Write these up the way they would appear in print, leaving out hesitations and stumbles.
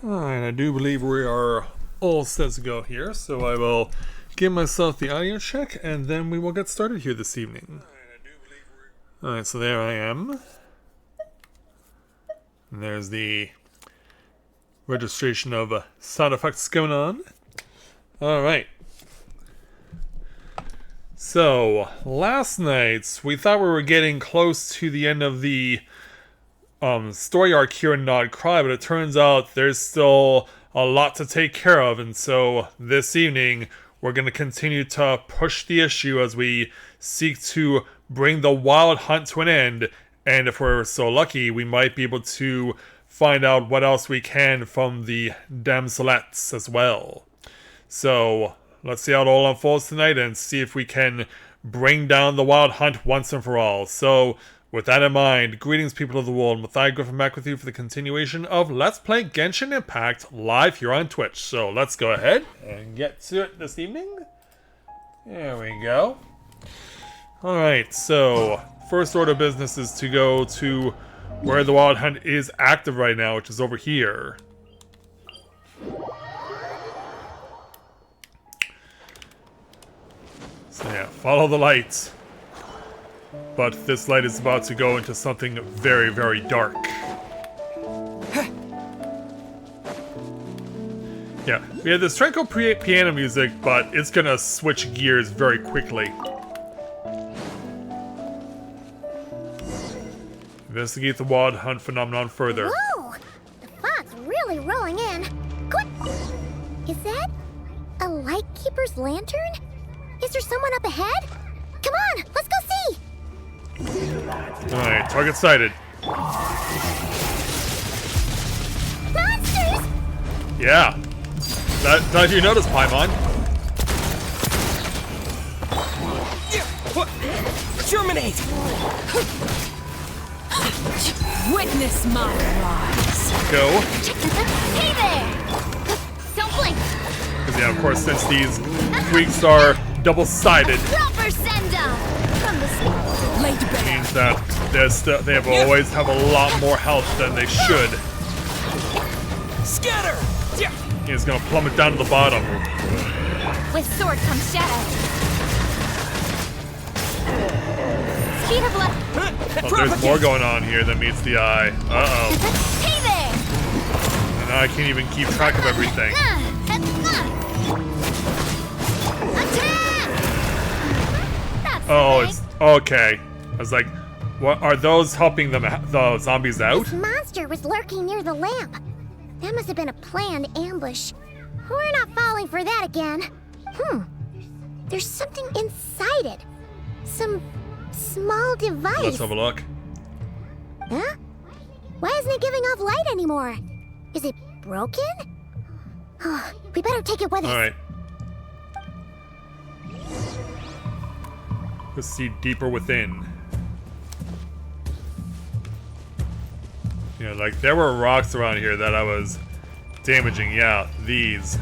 Alright, I do believe we are all set to go here, so I will give myself the audio check and then we will get started here this evening. Alright, so there I am. And there's the registration of sound effects going on. Alright. So, last night we thought we were getting close to the end of the story arc here in Nod Cry, but it turns out there's still a lot to take care of, and so this evening we're going to continue to push the issue as we seek to bring the wild hunt to an end, and if we're so lucky, we might be able to find out what else we can from the damselettes as well. So, let's see how it all unfolds tonight and see if we can bring down the wild hunt once and for all. So, with that in mind, greetings people of the world, Mathai Griffin back with you for the continuation of Let's Play Genshin Impact live here on Twitch. So let's go ahead and get to it this evening. There we go. Alright, so first order of business is to go to where the wild hunt is active right now, which is over here. So yeah, follow the light. But this light is about to go into something very, very dark. Yeah, we had this tranquil piano music, but it's gonna switch gears very quickly. Investigate the wild hunt phenomenon further. Whoa! The fog's really rolling in. Good. Is that a lightkeeper's lantern? Is there someone up ahead? Come on, let's go see! Alright, target sighted. Monsters! Yeah. That you notice, Paimon? Germinate! Witness my rise. Go. Hey there! Don't blink! Because, yeah, of course, since these freaks are double-sided, Proper send-up! From the sky. Laid bare. means that they have always have a lot more health than they should. Scatter! He's gonna plummet down to the bottom. With sword comes shadow. Speed of left. Oh, there's more going on here than meets the eye. Uh-oh. Hey there! And now I can't even keep track of everything. Attack! That's Oh, nice. it's okay. I was like, what are those helping the zombies out? This monster was lurking near the lamp. That must have been a planned ambush. We're not falling for that again. There's something inside it. Some small device. Let's have a look. Huh? Why isn't it giving off light anymore? Is it broken? Oh, we better take it with us. Alright. Let's see deeper within. Yeah, like there were rocks around here that I was damaging. Yeah, these.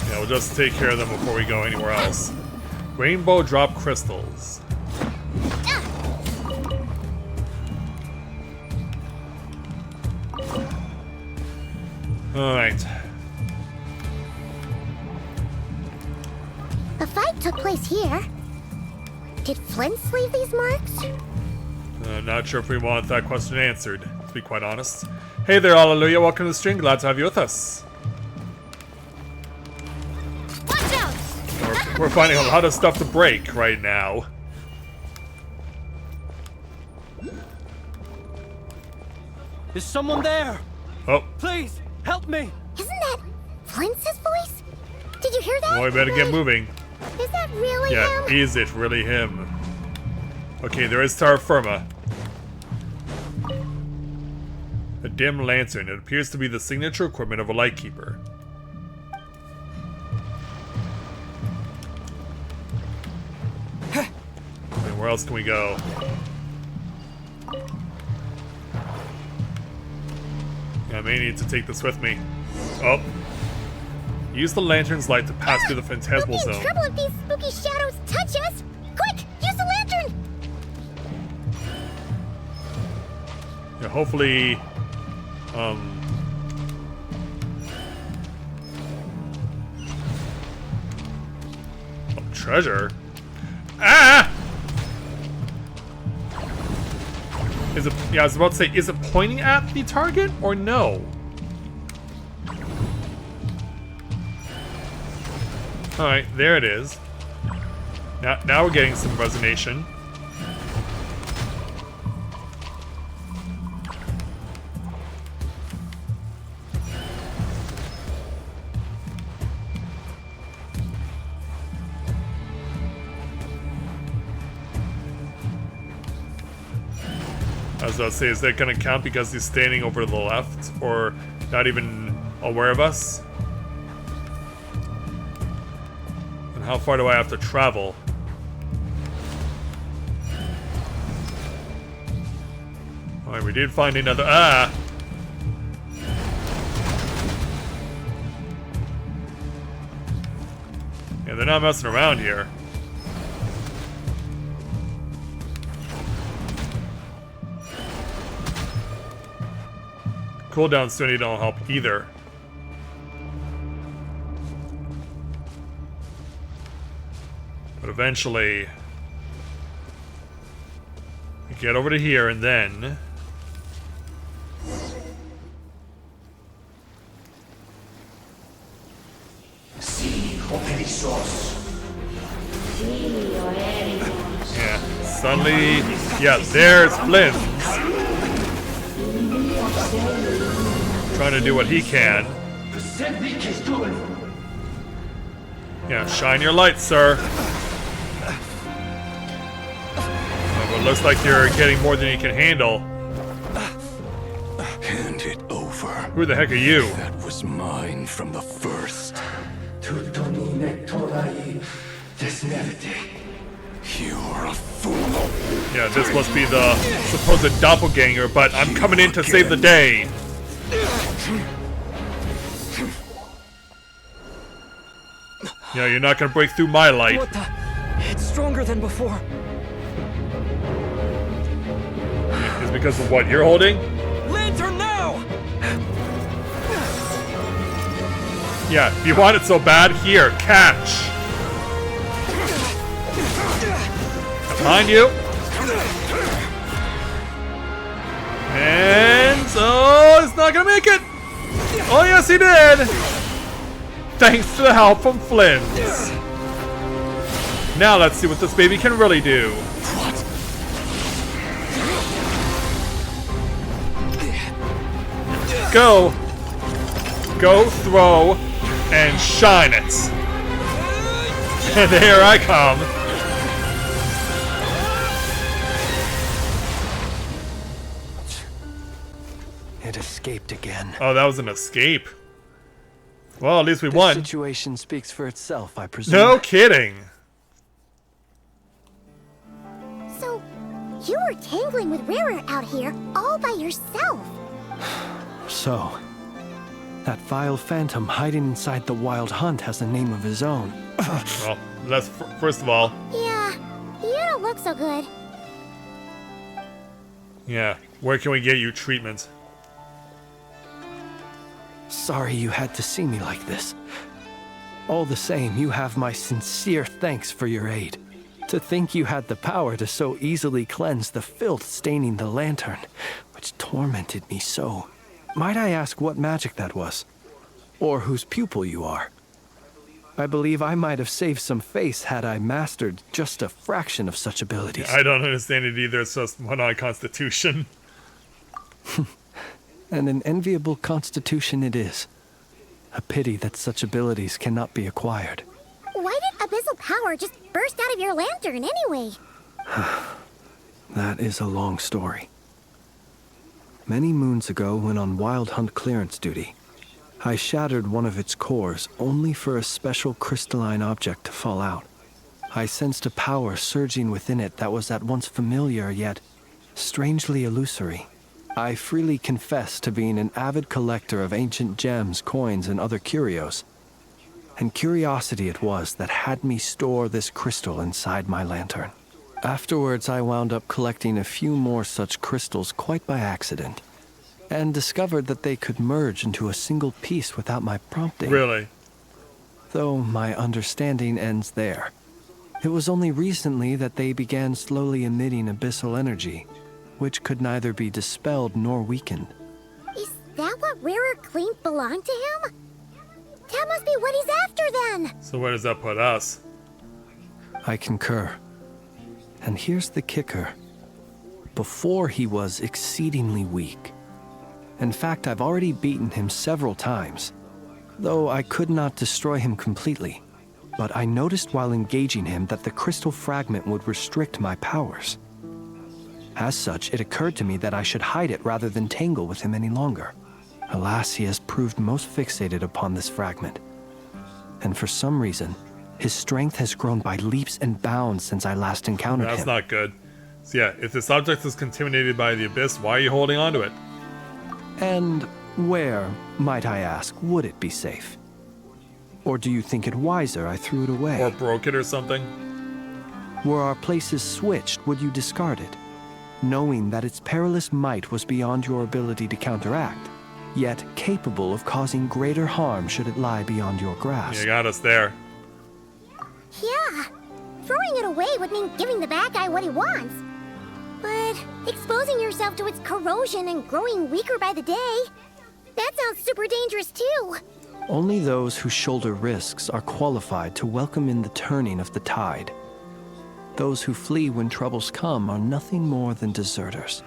Yeah, we'll just take care of them before we go anywhere else. Rainbow drop crystals. Alright. The fight took place here. Did Flint's leave these marks? Not sure if we want that question answered, to be quite honest. Hey there, Hallelujah. Welcome to the stream. Glad to have you with us. Watch out! We're finding a lot of stuff to break right now. Is someone there? Oh, Please, help me! Isn't that Flint's voice? Did you hear that? well, we better get moving. Is that really Yeah, him? is it really him? Okay, there is terra firma. A dim lantern. It appears to be the signature equipment of a lightkeeper. And where else can we go? Yeah, I may need to take this with me. Oh. Use the lantern's light to pass through the phantasmal We'll be in zone. trouble if these spooky shadows touch us! Quick, use the lantern! Yeah, hopefully, treasure? Ah! Is it, yeah, I was about to say, is it pointing at the target or no? Alright, there it is. Now we're getting some resonation. I was about to say, is that gonna count because he's standing over to the left or not even aware of us? And how far do I have to travel? Alright, we did find another. Ah! Yeah, they're not messing around here. Cooldown Sunny don't help either. But eventually, we get over to here and then. Yeah, suddenly Yeah, there's Flynn. Trying to do what he can. Yeah, shine your light, sir. Well, it looks like you're getting more than you can handle. Hand it over. Who the heck are you? That was mine from the first. You're a fool. Yeah, this must be the supposed doppelganger, but I'm coming in to save the day. Yeah, you're not gonna break through my light. What the? It's stronger than before. It's because of what you're holding? Lantern now! Yeah, if you want it so bad, here, catch. Behind you. And oh, it's not gonna make it. Oh yes, he did. Thanks to the help from Flint. Now let's see what this baby can really do. Go. Go, throw, and shine it. And here I come. It escaped again. Oh, that was an escape. Well, at least we This won. situation speaks for itself, I presume. No kidding. So, you were tangling with Rara out here all by yourself. So, that vile phantom hiding inside the Wild Hunt has a name of his own. Well, let's first of all, Yeah, you don't look so good. yeah. Where can we get you treatment? Sorry you had to see me like this. All the same, you have my sincere thanks for your aid. To think you had the power to so easily cleanse the filth staining the lantern, which tormented me so. Might I ask what magic that was? Or whose pupil you are? I believe I might have saved some face had I mastered just a fraction of such abilities. I don't understand it either. It's just one on Constitution. And an enviable constitution it is. A pity that such abilities cannot be acquired. Why did abyssal power just burst out of your lantern anyway? That is a long story. Many moons ago, when on Wild Hunt clearance duty, I shattered one of its cores only for a special crystalline object to fall out. I sensed a power surging within it that was at once familiar yet strangely illusory. I freely confess to being an avid collector of ancient gems, coins, and other curios. And curiosity it was that had me store this crystal inside my lantern. Afterwards, I wound up collecting a few more such crystals quite by accident, and discovered that they could merge into a single piece without my prompting. Really? Though my understanding ends there. It was only recently that they began slowly emitting abyssal energy, which could neither be dispelled nor weakened. Is that what Rara claimed belonged to him? That must be what he's after then! So where does that put us? I concur. And here's the kicker. Before he was exceedingly weak. In fact, I've already beaten him several times, though I could not destroy him completely. But I noticed while engaging him that the crystal fragment would restrict my powers. As such, it occurred to me that I should hide it rather than tangle with him any longer. Alas, he has proved most fixated upon this fragment. And for some reason, his strength has grown by leaps and bounds since I last encountered That's him. not good. So yeah, if this object is contaminated by the abyss, why are you holding on to it? And where, might I ask, would it be safe? Or do you think it wiser I threw it away? Or broke it or something? Were our places switched, would you discard it? Knowing that its perilous might was beyond your ability to counteract, yet capable of causing greater harm should it lie beyond your grasp. You got us there. Yeah, throwing it away would mean giving the bad guy what he wants. But exposing yourself to its corrosion and growing weaker by the day, that sounds super dangerous too. Only those who shoulder risks are qualified to welcome in the turning of the tide. those who flee when troubles come are nothing more than deserters.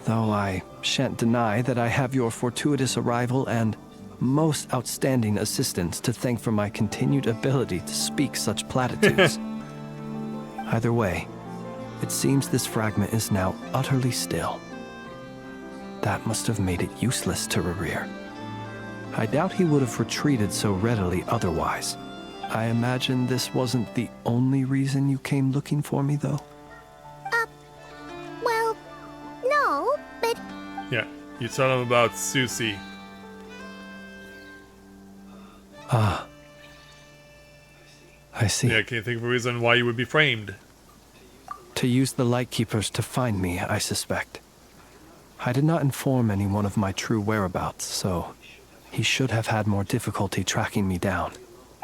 Though I shan't deny that I have your fortuitous arrival and most outstanding assistance to thank for my continued ability to speak such platitudes. Either way, it seems this fragment is now utterly still. That must have made it useless to Rerir. I doubt he would have retreated so readily otherwise. I imagine this wasn't the only reason you came looking for me, though? Well, no, but Yeah, you tell him about Susie. Ah. I see. Yeah, can you think of a reason why you would be framed? To use the Lightkeepers to find me, I suspect. I did not inform anyone of my true whereabouts, so he should have had more difficulty tracking me down.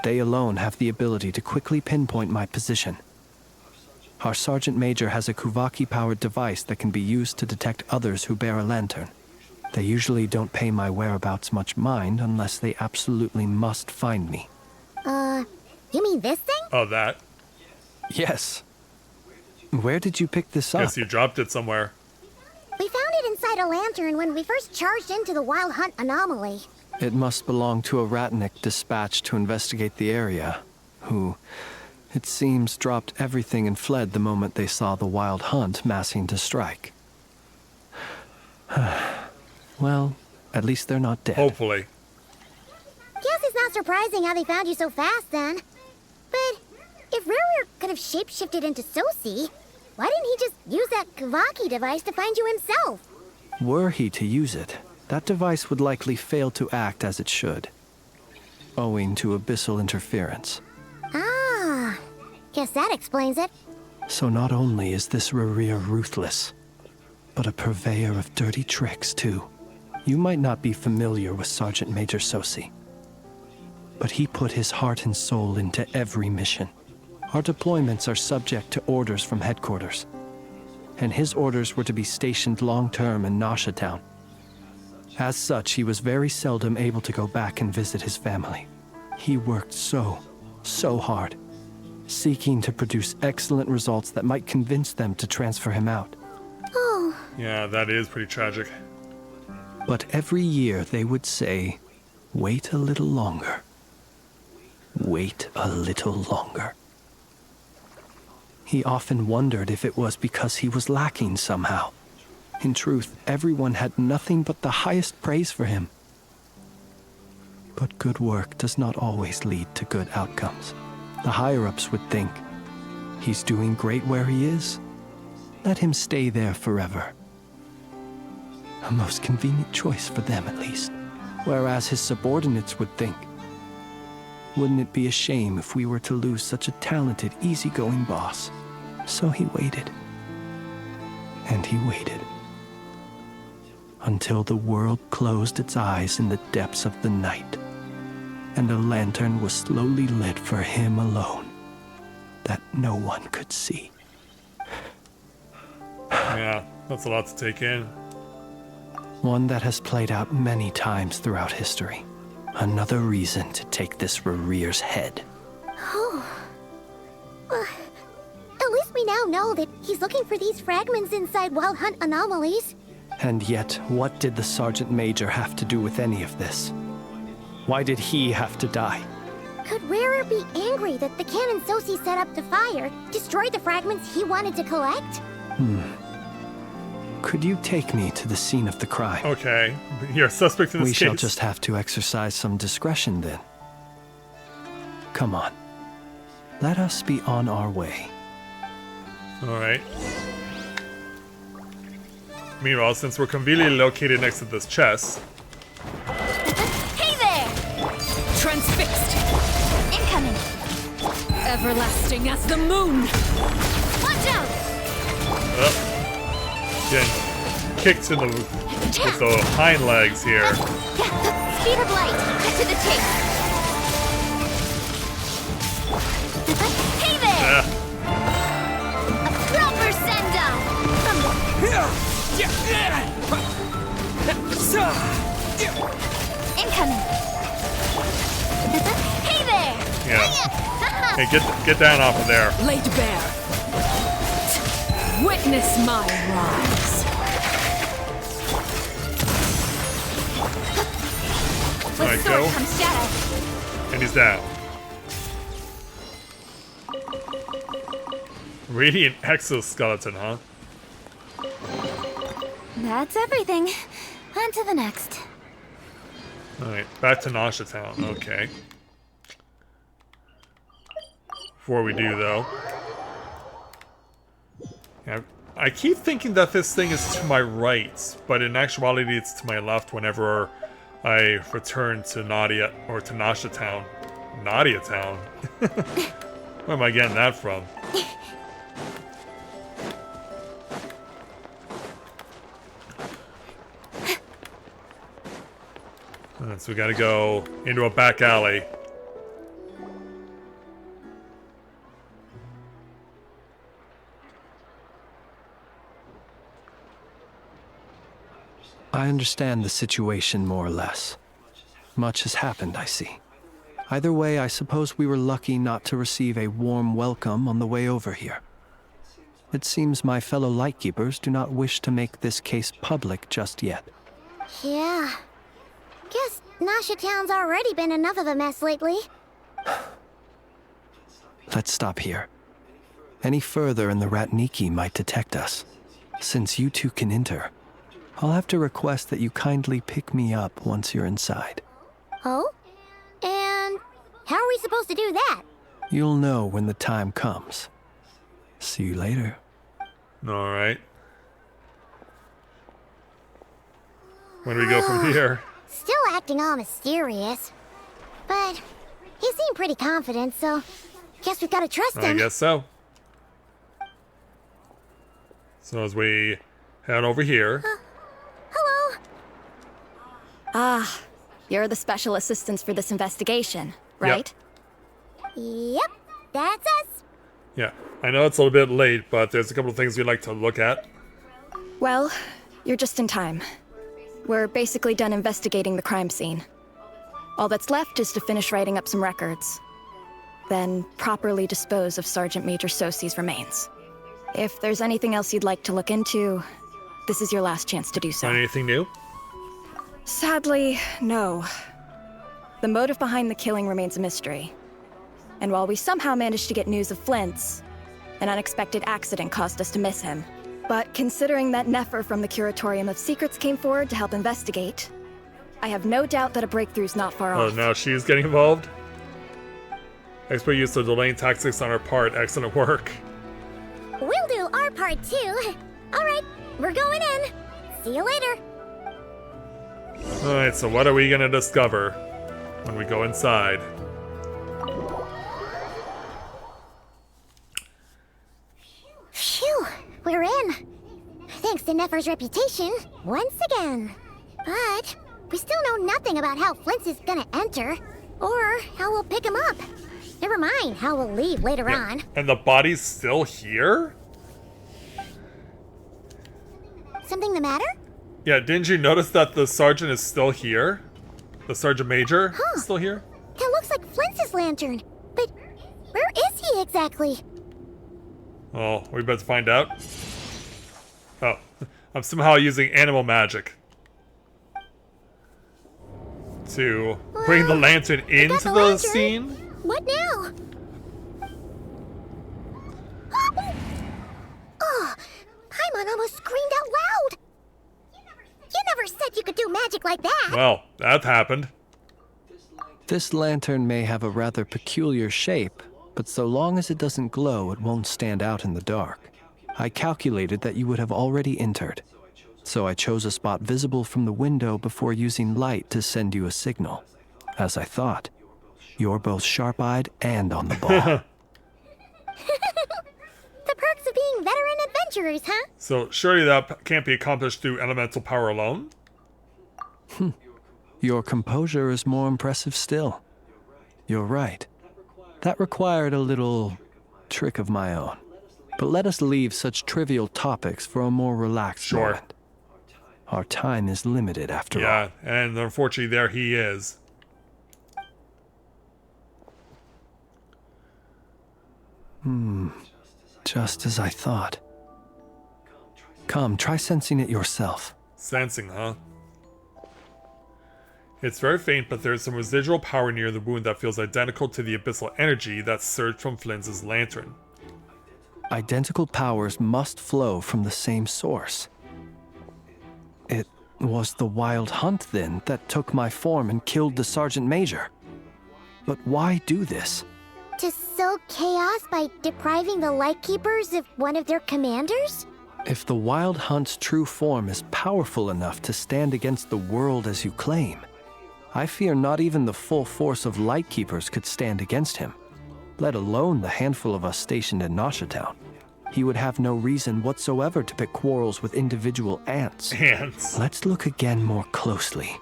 They alone have the ability to quickly pinpoint my position. Our Sergeant Major has a Kuvaki-powered device that can be used to detect others who bear a lantern. They usually don't pay my whereabouts much mind unless they absolutely must find me. you mean this thing? Oh, that. Yes. Where did you pick this up? Guess you dropped it somewhere. We found it inside a lantern when we first charged into the Wild Hunt anomaly. It must belong to a Ratnik dispatched to investigate the area, who, it seems, dropped everything and fled the moment they saw the Wild Hunt massing to strike. Well, at least they're not dead. Hopefully. Guess it's not surprising how they found you so fast then. But if Rerir could have shapeshifted into Sosi, why didn't he just use that Kavaki device to find you himself? Were he to use it, that device would likely fail to act as it should, owing to abyssal interference. Ah, guess that explains it. So not only is this Rerir ruthless, but a purveyor of dirty tricks, too. You might not be familiar with Sergeant Major Sosi, but he put his heart and soul into every mission. Our deployments are subject to orders from headquarters, and his orders were to be stationed long-term in Nasha Town. As such, he was very seldom able to go back and visit his family. He worked so hard, seeking to produce excellent results that might convince them to transfer him out. Oh, Yeah, that is pretty tragic. But every year they would say, "Wait a little longer. Wait a little longer." He often wondered if it was because he was lacking somehow. In truth, everyone had nothing but the highest praise for him. But good work does not always lead to good outcomes. The higher-ups would think, he's doing great where he is. Let him stay there forever. A most convenient choice for them, at least. Whereas his subordinates would think, wouldn't it be a shame if we were to lose such a talented, easygoing boss? So he waited. And he waited. Until the world closed its eyes in the depths of the night, and a lantern was slowly lit for him alone, that no one could see. Yeah, that's a lot to take in. One that has played out many times throughout history. Another reason to take this Rerir's head. at least we now know that he's looking for these fragments inside Wild Hunt anomalies. And yet, what did the Sergeant Major have to do with any of this? Why did he have to die? Could Rerir be angry that the cannon Sosi set up to fire destroyed the fragments he wanted to collect? Could you take me to the scene of the crime? Okay, you're a suspect in this We case. shall just have to exercise some discretion then. Come on. Let us be on our way. Alright. Meanwhile, since we're conveniently located next to this chest, Hey there! Transfixed! Incoming! Everlasting as the moon! Watch out! getting kicked in the with the hind legs here. Speed of light! Cut to the chase! Hey there! A proper send-down! Incoming! Hey there! Yeah. Hey, get down off of there. Laid bare. Witness my rise. Alright, With go. sword comes shadow. And he's down. Radiant exoskeleton, huh? That's everything. On to the next. Alright, back to Nasha Town. Okay. Before we do, though. Yeah, I keep thinking that this thing is to my right, but in actuality it's to my left whenever I return to Nadia, or to Nasha Town. Nadia Town? Where am I getting that from? So we gotta go into a back alley. I understand the situation more or less. Much has happened, I see. Either way, I suppose we were lucky not to receive a warm welcome on the way over here. It seems my fellow Lightkeepers do not wish to make this case public just yet. Yeah. Guess Nasha Town's already been enough of a mess lately. Let's stop here. Any further and the Ratniki might detect us. Since you two can enter, I'll have to request that you kindly pick me up once you're inside. Oh? And how are we supposed to do that? You'll know when the time comes. See you later. Alright. Where do we go from here? Still acting all mysterious. But he seemed pretty confident, so guess we've got to trust I him. guess so. So as we head over here. Hello? Ah, you're the special assistants for this investigation, right? Yep, that's us. Yeah, I know it's a little bit late, but there's a couple of things we'd like to look at. Well, you're just in time. We're basically done investigating the crime scene. All that's left is to finish writing up some records. Then properly dispose of Sergeant Major Sosi's remains. If there's anything else you'd like to look into, this is your last chance to do so. Anything new? Sadly, no. The motive behind the killing remains a mystery. And while we somehow managed to get news of Flint's, an unexpected accident caused us to miss him. But considering that Nefer from the Curatorium of Secrets came forward to help investigate, I have no doubt that a breakthrough's not far Oh, off. now she's getting involved? Expert use of delaying tactics on her part. Excellent work. We'll do our part too. All right, we're going in. See you later. Alright, so what are we gonna discover when we go inside? Phew, we're in. Thanks to Nefer's reputation, once again. But we still know nothing about how Flint's is gonna enter, or how we'll pick him up. Never mind how we'll leave later on. And the body's still here? Something the matter? Yeah, didn't you notice that the sergeant is still here? The sergeant major is still here? That looks like Flint's lantern. But where is he exactly? Oh, we better find out. Oh, I'm somehow using animal magic to bring the lantern into the the lantern. scene. What now? Oh, Paimon almost screamed out loud. You never said you could do magic like that. Well, that happened. This lantern may have a rather peculiar shape, but so long as it doesn't glow, it won't stand out in the dark. I calculated that you would have already entered, so I chose a spot visible from the window before using light to send you a signal. As I thought, you're both sharp-eyed and on the ball. The perks of being veteran adventurers, huh? So surely that can't be accomplished through elemental power alone? Your composure is more impressive still. You're right. That required a little trick of my own. But let us leave such trivial topics for a more relaxed moment. Our time is limited after all. Yeah, and unfortunately there he is. Just as I thought. Come, try sensing it yourself. Sensing, huh? It's very faint, but there's some residual power near the wound that feels identical to the abyssal energy that surged from Flynn's lantern. Identical powers must flow from the same source. It was the Wild Hunt, then, that took my form and killed the Sergeant Major. But why do this? To sow chaos by depriving the Lightkeepers of one of their commanders? If the Wild Hunt's true form is powerful enough to stand against the world as you claim, I fear not even the full force of Lightkeepers could stand against him, let alone the handful of us stationed in Noshatown. He would have no reason whatsoever to pick quarrels with individual ants. Ants. Let's look again more closely.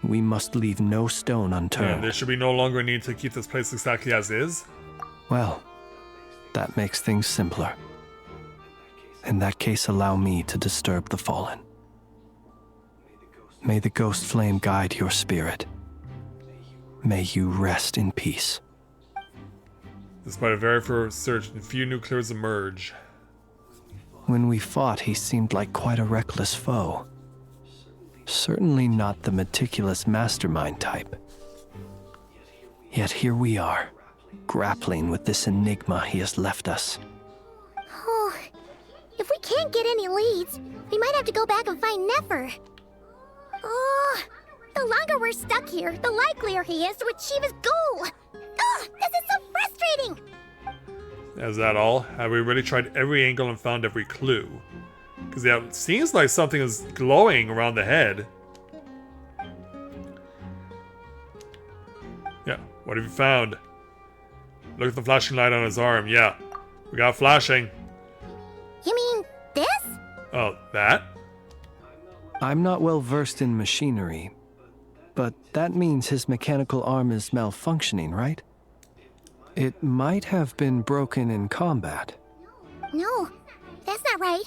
We must leave no stone Yeah, unturned. there should be no longer a need to keep this place exactly as is. Well, that makes things simpler. In that case, allow me to disturb the fallen. May the ghost flame guide your spirit. May you rest in peace. Despite a very first search, few new clues emerge. When we fought, he seemed like quite a reckless foe. Certainly not the meticulous mastermind type. Yet here we are, grappling with this enigma he has left us. Oh, if we can't get any leads, we might have to go back and find Nefer. Oh, the longer we're stuck here, the likelier he is to achieve his goal. Oh, this is so frustrating. Is that all? Have we really tried every angle and found every clue? Because yeah, it seems like something is glowing around the head. Yeah, what have you found? Look at the flashing light on his arm. Yeah, we got flashing. You mean this? Oh, that? I'm not well versed in machinery, but that means his mechanical arm is malfunctioning, right? It might have been broken in combat. No, that's not right.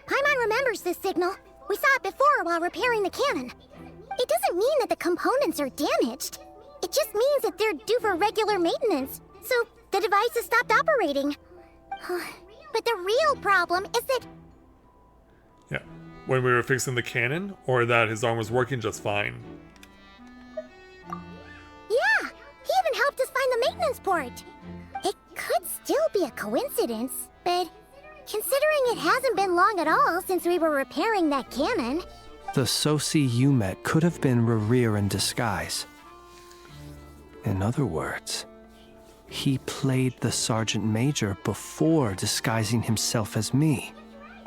Paimon remembers this signal. We saw it before while repairing the cannon. It doesn't mean that the components are damaged. It just means that they're due for regular maintenance, so the device has stopped operating. But the real problem is that... Yeah, when we were fixing the cannon, or that his arm was working just fine. Yeah, he even helped us find the maintenance port. It could still be a coincidence, but considering it hasn't been long at all since we were repairing that cannon... The Sosi you met could have been Rerir in disguise. In other words, he played the Sergeant Major before disguising himself as me.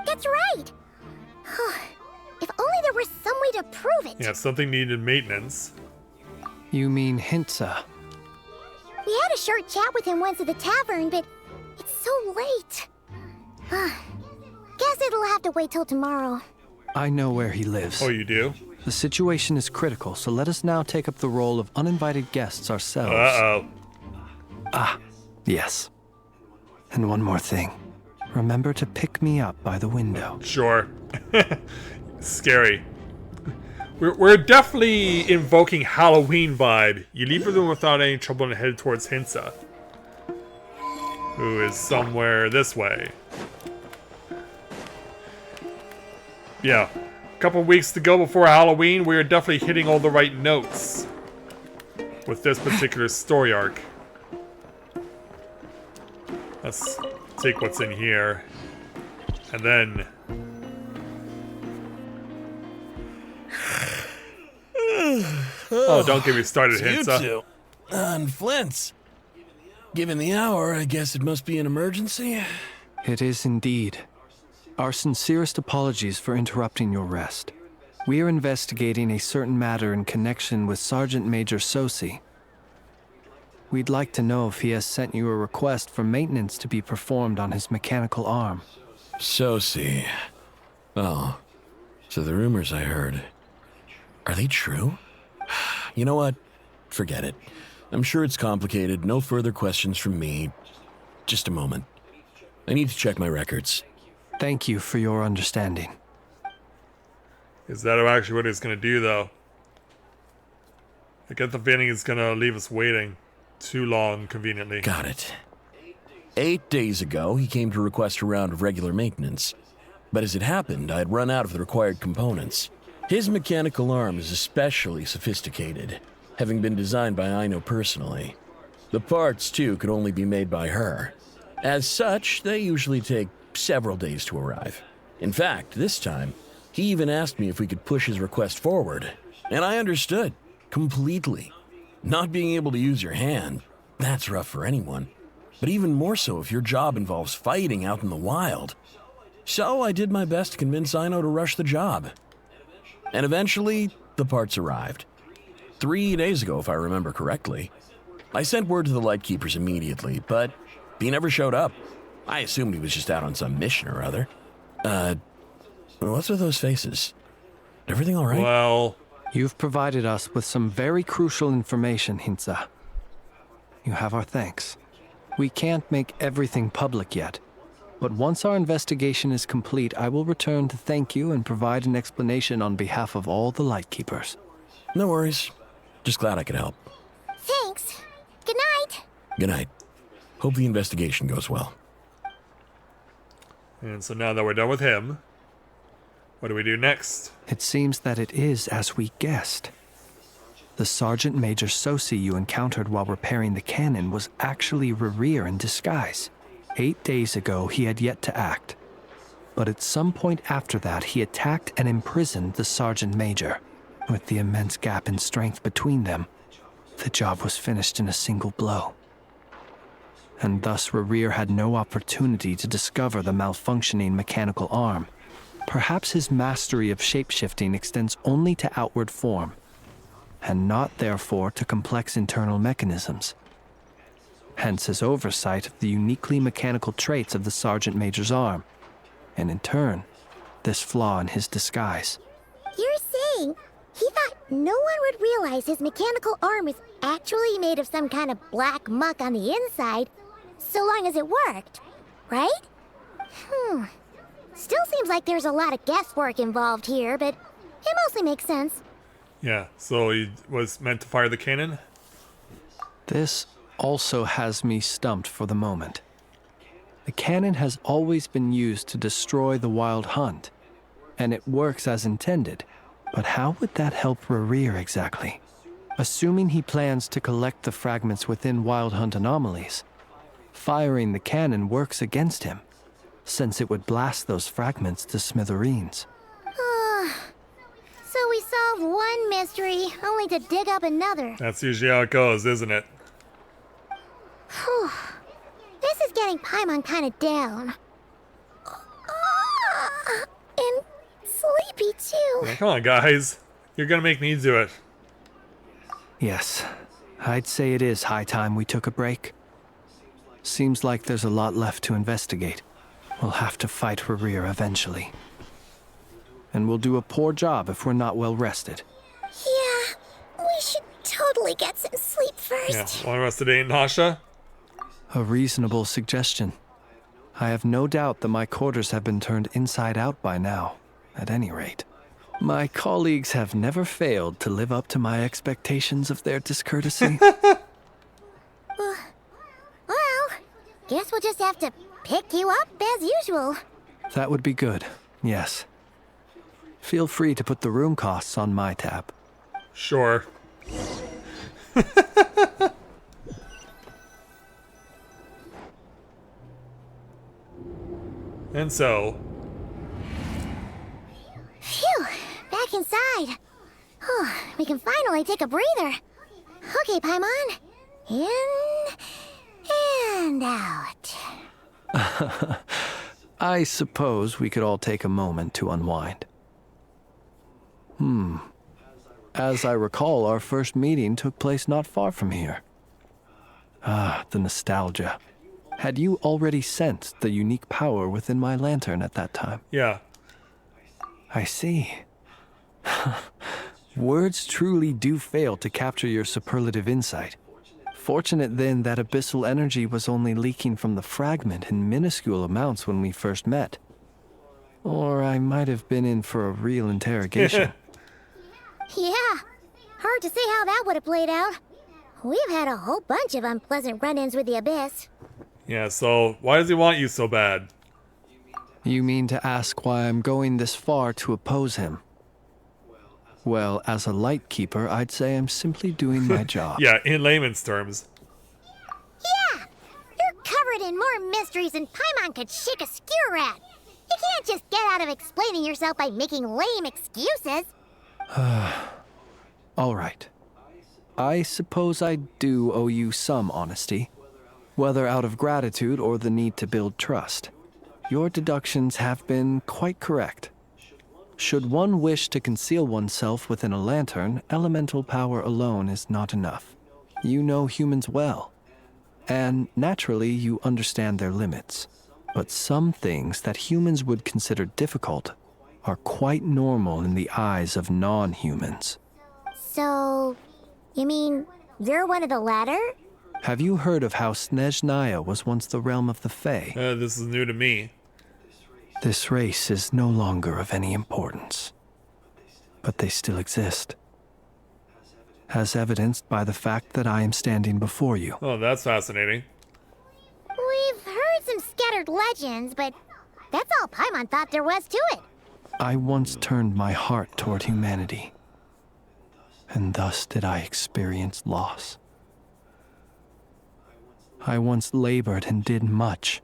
That's right! If only there was some way to prove it! Yeah, something needed maintenance. You mean Hintsa? We had a short chat with him once at the tavern, but it's so late. Guess it'll have to wait till tomorrow. I know where he lives. Oh, you do? The situation is critical, so let us now take up the role of uninvited guests ourselves. Uh-oh. Yes. And one more thing. Remember to pick me up by the window. Sure. Scary. We're definitely invoking Halloween vibe. You leave the room without any trouble and head towards Hintsa, who is somewhere this way. Yeah, a couple weeks to go before Halloween. We are definitely hitting all the right notes with this particular story arc. Let's take what's in here, and then... Oh, don't get me started, You Hintsa. two. On Flint's. Given the hour, I guess it must be an emergency. It is indeed. Our sincerest apologies for interrupting your rest. We are investigating a certain matter in connection with Sergeant Major Sosi. We'd like to know if he has sent you a request for maintenance to be performed on his mechanical arm. Sosi. Oh, so the rumors I heard, are they true? You know what? Forget it. I'm sure it's complicated. No further questions from me. Just a moment. I need to check my records. Thank you for your understanding. Is that actually what he's going to do, though? I get the feeling he's going to leave us waiting too long, conveniently. Got it. 8 days ago, he came to request a round of regular maintenance. But as it happened, I had run out of the required components. His mechanical arm is especially sophisticated, having been designed by Aino personally. The parts, too, could only be made by her. As such, they usually take several days to arrive. In fact, this time, he even asked me if we could push his request forward. And I understood, completely. Not being able to use your hand, that's rough for anyone. But even more so if your job involves fighting out in the wild. So I did my best to convince Aino to rush the job. And eventually, the parts arrived. 3 days ago, if I remember correctly. I sent word to the Lightkeepers immediately, but he never showed up. I assumed he was just out on some mission or other. What's with those faces? Everything all right? Well, You've provided us with some very crucial information, Hintsa. You have our thanks. We can't make everything public yet, but once our investigation is complete, I will return to thank you and provide an explanation on behalf of all the Lightkeepers. No worries. Just glad I could help. Thanks. Good night. Good night. Hope the investigation goes well. and so now that we're done with him, what do we do next? It seems that it is as we guessed. The Sergeant Major Sosi you encountered while repairing the cannon was actually Rerir in disguise. 8 days ago, he had yet to act. But at some point after that, he attacked and imprisoned the Sergeant Major. With the immense gap in strength between them, the job was finished in a single blow. And thus Rerir had no opportunity to discover the malfunctioning mechanical arm. Perhaps his mastery of shapeshifting extends only to outward form, and not therefore to complex internal mechanisms. Hence his oversight of the uniquely mechanical traits of the Sergeant Major's arm, and in turn, this flaw in his disguise. You're saying he thought no one would realize his mechanical arm is actually made of some kind of black muck on the inside, so long as it worked, right? Still seems like there's a lot of guesswork involved here, but it mostly makes sense. Yeah, so he was meant to fire the cannon? This also has me stumped for the moment. The cannon has always been used to destroy the Wild Hunt, and it works as intended. But how would that help Rerir exactly? Assuming he plans to collect the fragments within Wild Hunt anomalies, firing the cannon works against him, since it would blast those fragments to smithereens. So we solved one mystery, only to dig up another. That's usually how it goes, isn't it? Whew. This is getting Paimon kind of down. And sleepy too. Yeah, come on, guys. You're gonna make me do it. Yes, I'd say it is high time we took a break. Seems like there's a lot left to investigate. We'll have to fight Rerir eventually. And we'll do a poor job if we're not well rested. Yeah, we should totally get some sleep first. Yeah, want to rest today, Nasha? A reasonable suggestion. I have no doubt that my quarters have been turned inside out by now, at any rate. My colleagues have never failed to live up to my expectations of their discourtesy. Well, guess we'll just have to pick you up as usual. That would be good, yes. Feel free to put the room costs on my tab. Sure. And so, Phew, back inside. We can finally take a breather. Okay, Paimon. In and out. I suppose we could all take a moment to unwind. As I recall, our first meeting took place not far from here. Ah, the nostalgia. Had you already sensed the unique power within my lantern at that time? yeah. I see. Words truly do fail to capture your superlative insight. Fortunate then that abyssal energy was only leaking from the fragment in minuscule amounts when we first met. Or I might have been in for a real interrogation. Yeah, hard to say how that would have played out. We've had a whole bunch of unpleasant run-ins with the Abyss. Yeah, so why does he want you so bad? You mean to ask why I'm going this far to oppose him? Well, as a light keeper, I'd say I'm simply doing my job. Yeah, in layman's terms. Yeah! You're covered in more mysteries than Paimon could shake a skewer at. You can't just get out of explaining yourself by making lame excuses. All right. I suppose I do owe you some honesty, whether out of gratitude or the need to build trust. Your deductions have been quite correct. Should one wish to conceal oneself within a lantern, elemental power alone is not enough. You know humans well, and naturally you understand their limits. But some things that humans would consider difficult are quite normal in the eyes of non-humans. So, you mean you're one of the latter? Have you heard of how Snezhnaya was once the realm of the Fae? This is new to me. This race is no longer of any importance, but they still exist, as evidenced by the fact that I am standing before you. Oh, that's fascinating. We've heard some scattered legends, but that's all Paimon thought there was to it. I once turned my heart toward humanity, and thus did I experience loss. I once labored and did much,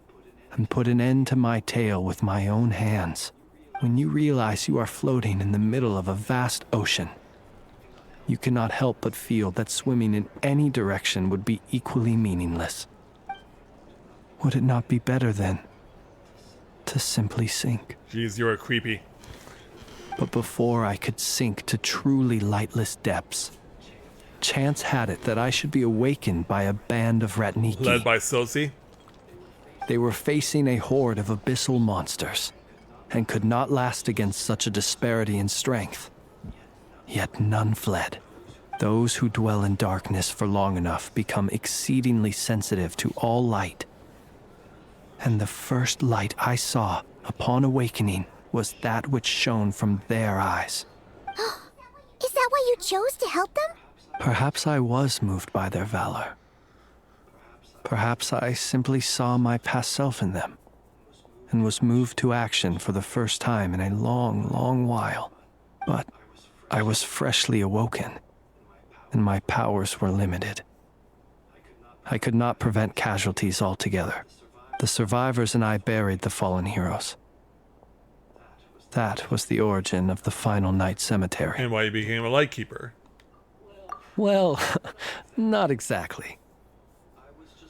and put an end to my tale with my own hands. When you realize you are floating in the middle of a vast ocean, you cannot help but feel that swimming in any direction would be equally meaningless. Would it not be better then to simply sink? Jeez, you're creepy. But before I could sink to truly lightless depths, chance had it that I should be awakened by a band of Ratniki. Led by Sosi? They were facing a horde of abyssal monsters, and could not last against such a disparity in strength. Yet none fled. Those who dwell in darkness for long enough become exceedingly sensitive to all light. And the first light I saw upon awakening was that which shone from their eyes. Is that why you chose to help them? Perhaps I was moved by their valor. Perhaps I simply saw my past self in them, and was moved to action for the first time in a long, long while. But I was freshly awoken, and my powers were limited. I could not prevent casualties altogether. The survivors and I buried the fallen heroes. That was the origin of the final night cemetery. And why you became a lightkeeper. Well, not exactly.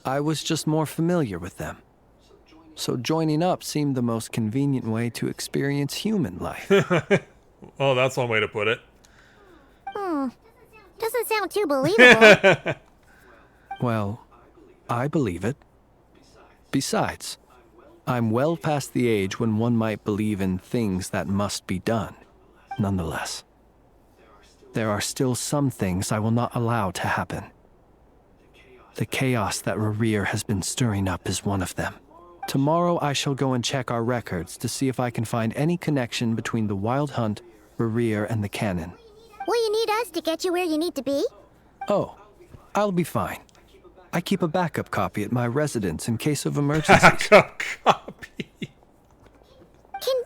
I was just more familiar with them. So joining up seemed the most convenient way to experience human life. Oh, that's one way to put it. Doesn't sound too believable. Well, I believe it. Besides, I'm well past the age when one might believe in things that must be done. Nonetheless, there are still some things I will not allow to happen. The chaos that Rerir has been stirring up is one of them. Tomorrow I shall go and check our records to see if I can find any connection between the Wild Hunt, Rerir, and the Canon. Will you need us to get you where you need to be? Oh, I'll be fine. I keep a backup copy at my residence in case of emergencies. Backup copy. Can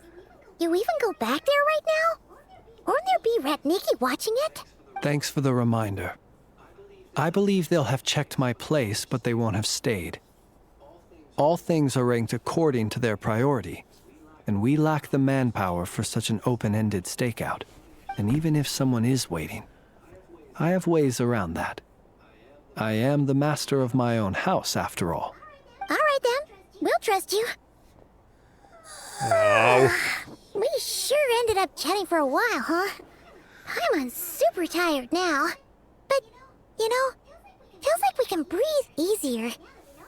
you even go back there right now? Won't there be Ratniki watching it? Thanks for the reminder. I believe they'll have checked my place, but they won't have stayed. All things are ranked according to their priority, and we lack the manpower for such an open-ended stakeout. And even if someone is waiting, I have ways around that. I am the master of my own house, after all. All right then, we'll trust you. Oh. We sure ended up chatting for a while, huh? I'm super tired now. But, you know, feels like we can breathe easier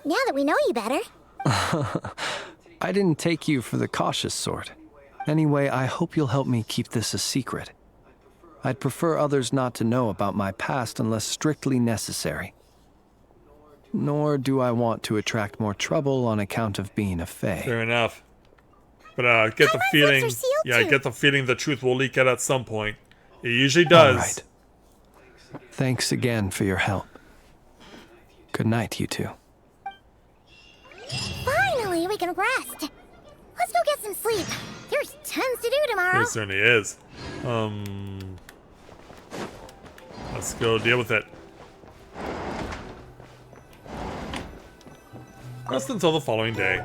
now that we know you better. I didn't take you for the cautious sort. Anyway, I hope you'll help me keep this a secret. I'd prefer others not to know about my past unless strictly necessary. Nor do I want to attract more trouble on account of being a Fae. Fair enough. But get the Paimon's feeling, lips are sealed yeah, I too. get the feeling the truth will leak out at some point. It usually does. All right. Thanks again for your help. Good night, you two. Finally, we can rest. Let's go get some sleep. There's tons to do tomorrow. There certainly is. Let's go deal with it. Rest until the following day.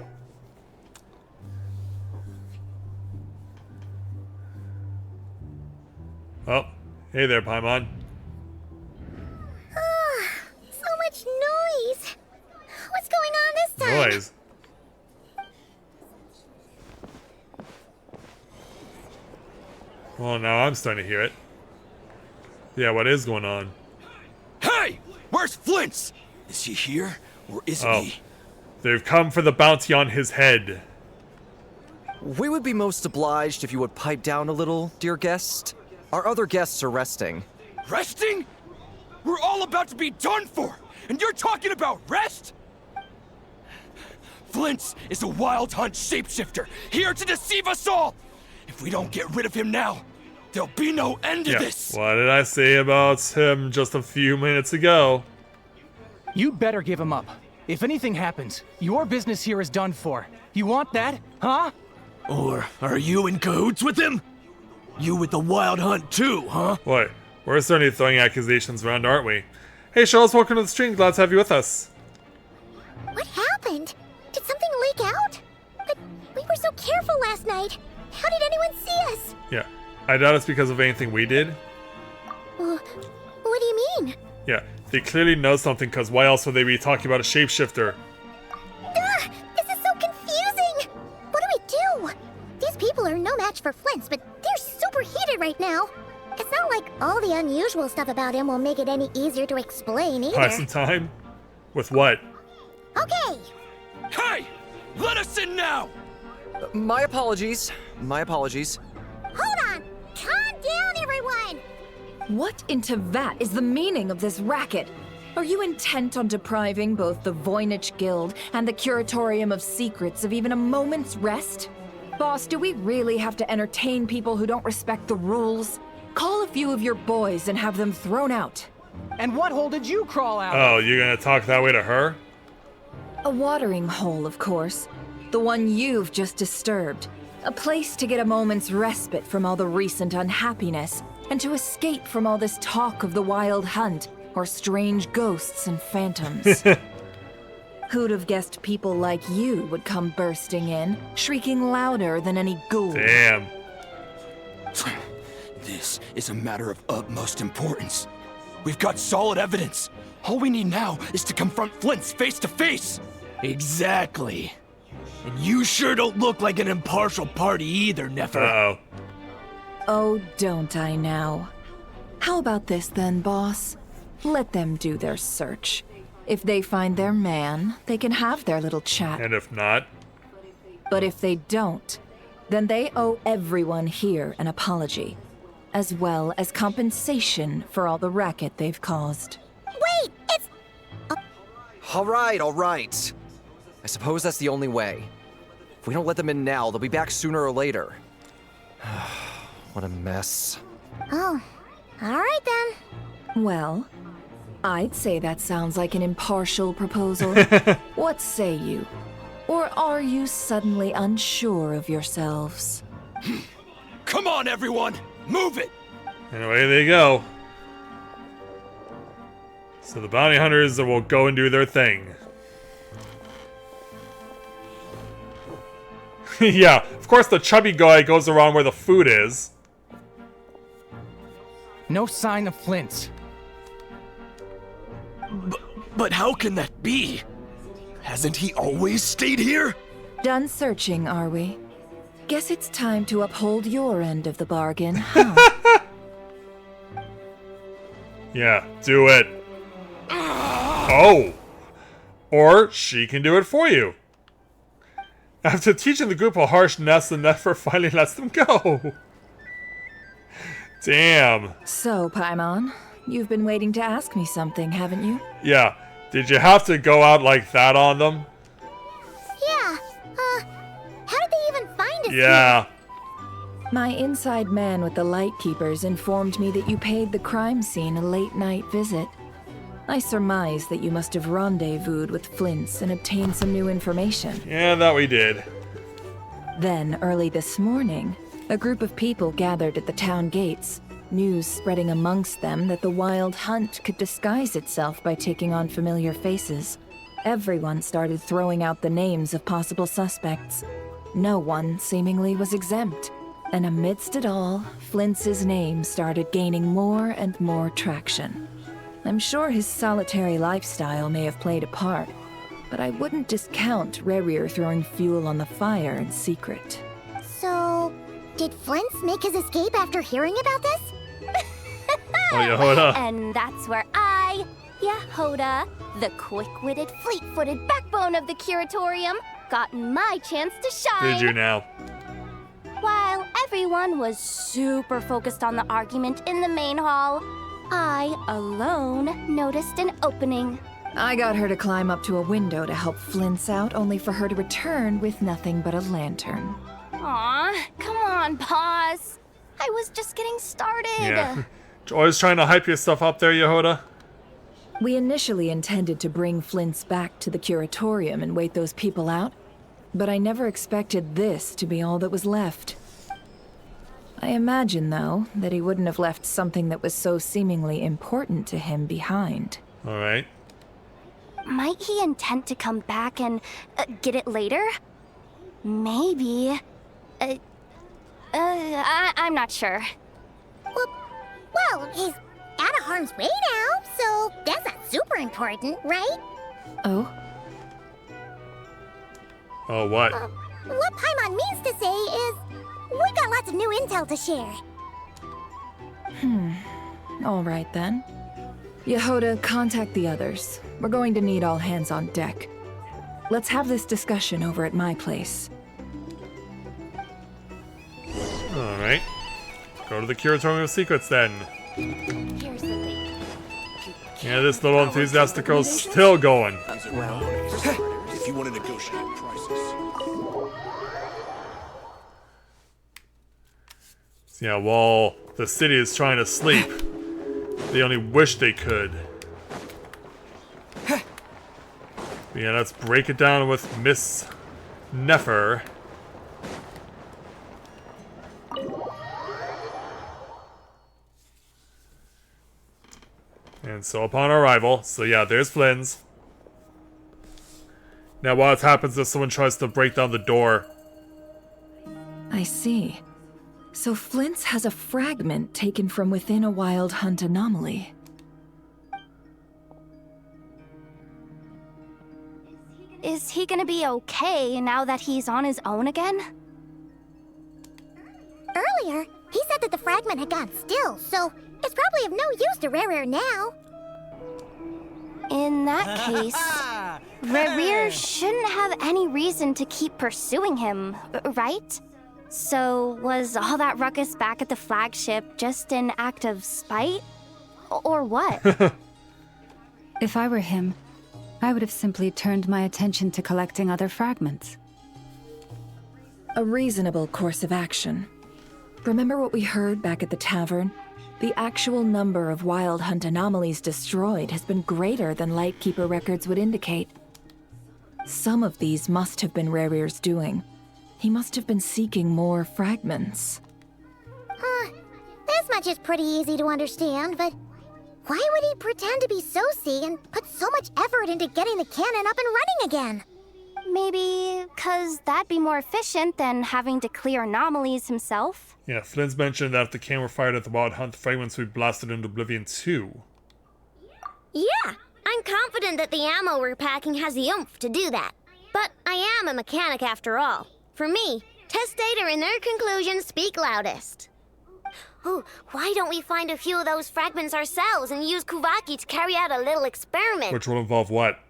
Oh, hey there, Paimon. So much noise. What's going on this time? Noise. Well, now I'm starting to hear it. Yeah, what is going on? Hey! Where's Flint's? Is he here, or isn't Oh. he? They've come for the bounty on his head. We would be most obliged if you would pipe down a little, dear guest. Our other guests are resting. Resting? We're all about to be done for, and you're talking about rest? Flint's is a wild hunt shapeshifter, here to deceive us all! If we don't get rid of him now, there'll be no end to Yeah. this! What did I say about him just a few minutes ago? You'd better give him up. If anything happens, your business here is done for. You want that, huh? Or are you in cahoots with him? You with the wild hunt too, huh? What? We're certainly throwing accusations around, aren't we? Hey, Charles, welcome to the stream. Glad to have you with us. What happened? Did something leak out? But we were so careful last night. How did anyone see us? Yeah. I doubt it's because of anything we did. Well, what do you mean? Yeah. They clearly know something, because why else would they be talking about a shapeshifter? Ugh, this is so confusing. What do we do? These people are no match for Flint's, but they're super heated right now. It's not like all the unusual stuff about him will make it any easier to explain either. Buy some time? With what? Okay. Hey! Let us in now! My apologies. My apologies. Hold on. Calm down, everyone. What in Tevat is the meaning of this racket? Are you intent on depriving both the Voynich Guild and the Curatorium of Secrets of even a moment's rest? Boss, do we really have to entertain people who don't respect the rules? Call a few of your boys and have them thrown out. And what hole did you crawl out? Oh, you're gonna talk that way to her? A watering hole, of course. The one you've just disturbed. A place to get a moment's respite from all the recent unhappiness, and to escape from all this talk of the wild hunt, or strange ghosts and phantoms. Who'd have guessed people like you would come bursting in, shrieking louder than any ghoul? Damn. This is a matter of utmost importance. We've got solid evidence. All we need now is to confront Flint's face to face. Exactly. And you sure don't look like an impartial party either, Nefer. Uh-oh. Oh, don't I now? How about this then, boss? Let them do their search. If they find their man, they can have their little chat. And if not? But if they don't, then they owe everyone here an apology, as well as compensation for all the racket they've caused. Wait, it's... All right. I suppose that's the only way. If we don't let them in now, they'll be back sooner or later. What a mess. Oh, all right then. Well, I'd say that sounds like an impartial proposal. What say you? Or are you suddenly unsure of yourselves? Come on, everyone! Move it! And away they go. So the bounty hunters will go and do their thing. Yeah, of course the chubby guy goes around where the food is. No sign of Flint's. But how can that be? Hasn't he always stayed here? Done searching, are we? Guess it's time to uphold your end of the bargain, huh? Yeah, do it. Oh! Or she can do it for you. After teaching the group a harsh nest, the Nefer finally lets them go. Damn. So, Paimon, you've been waiting to ask me something, haven't you? Yeah. Did you have to go out like that on them? Yeah, how did they even find us? Yeah. My inside man with the Lightkeepers informed me that you paid the crime scene a late-night visit. I surmise that you must have rendezvoused with Flint's and obtained some new information. Yeah, that we did. Then, early this morning, a group of people gathered at the town gates, news spreading amongst them that the Wild Hunt could disguise itself by taking on familiar faces. Everyone started throwing out the names of possible suspects. No one, seemingly, was exempt. And amidst it all, Flint's name started gaining more and more traction. I'm sure his solitary lifestyle may have played a part, but I wouldn't discount Rerir throwing fuel on the fire in secret. So, did Flint's make his escape after hearing about this? Oh, Yehoda. And that's where I, Yehoda, the quick-witted, fleet-footed backbone of the Curatorium, got my chance to shine. Did you now? While everyone was super focused on the argument in the main hall, I alone noticed an opening. I got her to climb up to a window to help Flint's out, only for her to return with nothing but a lantern. Aw, come on, pause. I was just getting started. Yeah. Always trying to hype your stuff up there, Yehoda. We initially intended to bring Flint's back to the Curatorium and wait those people out, but I never expected this to be all that was left. I imagine, though, that he wouldn't have left something that was so seemingly important to him behind. Alright. Might he intend to come back and get it later? Maybe. I'm not sure. Well, he's out of harm's way now, so that's not super important, right? Oh? Oh, what? What Paimon means to say is, we got lots of new intel to share. All right, then. Yehoda, contact the others. We're going to need all hands on deck. Let's have this discussion over at my place. Alright. Go to the Curatorium of Secrets, then. Here's the thing. Yeah, this little enthusiastic girl's still going. Well, if you want to negotiate prices. Yeah, while the city is trying to sleep, they only wish they could. But yeah, let's break it down with Miss Nefer. And so upon arrival, so yeah, there's Flynn's. Now what happens if someone tries to break down the door? I see. So Flint's has a fragment taken from within a Wild Hunt anomaly. Is he gonna be okay now that he's on his own again? Earlier, he said that the fragment had gone still, so it's probably of no use to Rerir now. In that case, Rerir shouldn't have any reason to keep pursuing him, right? So was all that ruckus back at the flagship just an act of spite? Or what? If I were him, I would have simply turned my attention to collecting other fragments. A reasonable course of action. Remember what we heard back at the tavern? The actual number of Wild Hunt anomalies destroyed has been greater than Lightkeeper records would indicate. Some of these must have been Rerir's doing. He must have been seeking more fragments. This much is pretty easy to understand, but why would he pretend to be Soci and put so much effort into getting the cannon up and running again? Maybe because that'd be more efficient than having to clear anomalies himself. Yeah, Flynn's mentioned that if the cannon were fired at the Wild Hunt, the fragments would be blasted into oblivion too. Yeah, I'm confident that the ammo we're packing has the oomph to do that. But I am a mechanic after all. For me, test data and their conclusions speak loudest. Ooh, why don't we find a few of those fragments ourselves and use Kuvaki to carry out a little experiment? Which will involve what?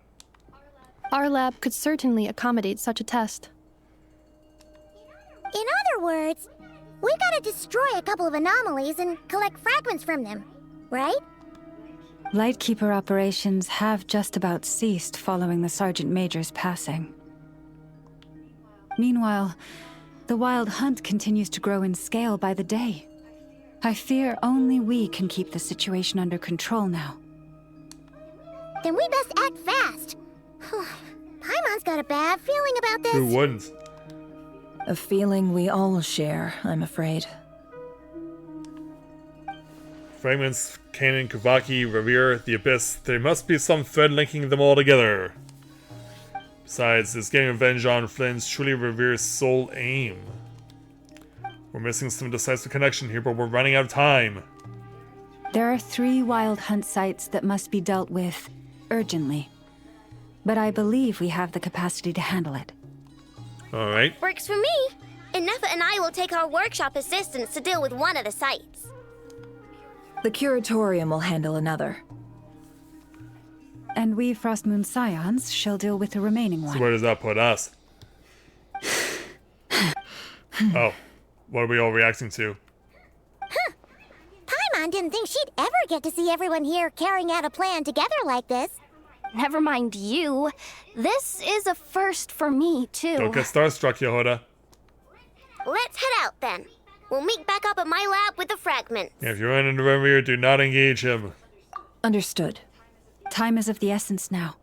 Our lab could certainly accommodate such a test. In other words, we gotta destroy a couple of anomalies and collect fragments from them, right? Lightkeeper operations have just about ceased following the Sergeant Major's passing. Meanwhile, the Wild Hunt continues to grow in scale by the day. I fear only we can keep the situation under control now. then we best act fast. Paimon's got a bad feeling about this. Who wouldn't? A feeling we all share, I'm afraid. Fragments, Kanon, Kavaki, Revere, the Abyss. There must be some thread linking them all together. Besides, is getting revenge on Flynn's truly Revere's sole aim. We're missing some decisive connection here, but we're running out of time. There are 3 wild hunt sites that must be dealt with urgently. But I believe we have the capacity to handle it. Alright. Works for me. Nefa and I will take our workshop assistants to deal with one of the sites. The Curatorium will handle another. And we Frostmoon Scions shall deal with the remaining one. So where does that put us? Oh. What are we all reacting to? Paimon didn't think she'd ever get to see everyone here carrying out a plan together like this. Never mind you. This is a first for me, too. Don't get starstruck, Yehoda. Let's head out then. We'll meet back up at my lab with the fragment. Yeah, if you run into Revere, do not engage him. Understood. Time is of the essence now.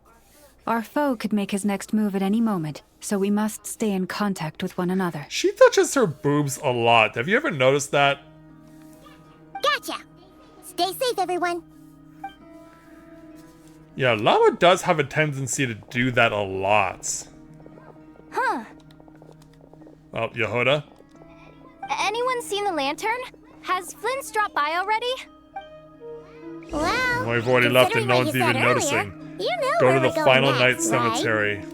Our foe could make his next move at any moment, so we must stay in contact with one another. She touches her boobs a lot. Have you ever noticed that? Gotcha. Stay safe, everyone. Yeah, Llama does have a tendency to do that a lot. Huh. Oh, Yehoda? Anyone seen the lantern? Has Flint's dropped by already? Well, We've already left and no what one's you even said noticing. earlier, you know Go where to the we're going final night next, right? cemetery.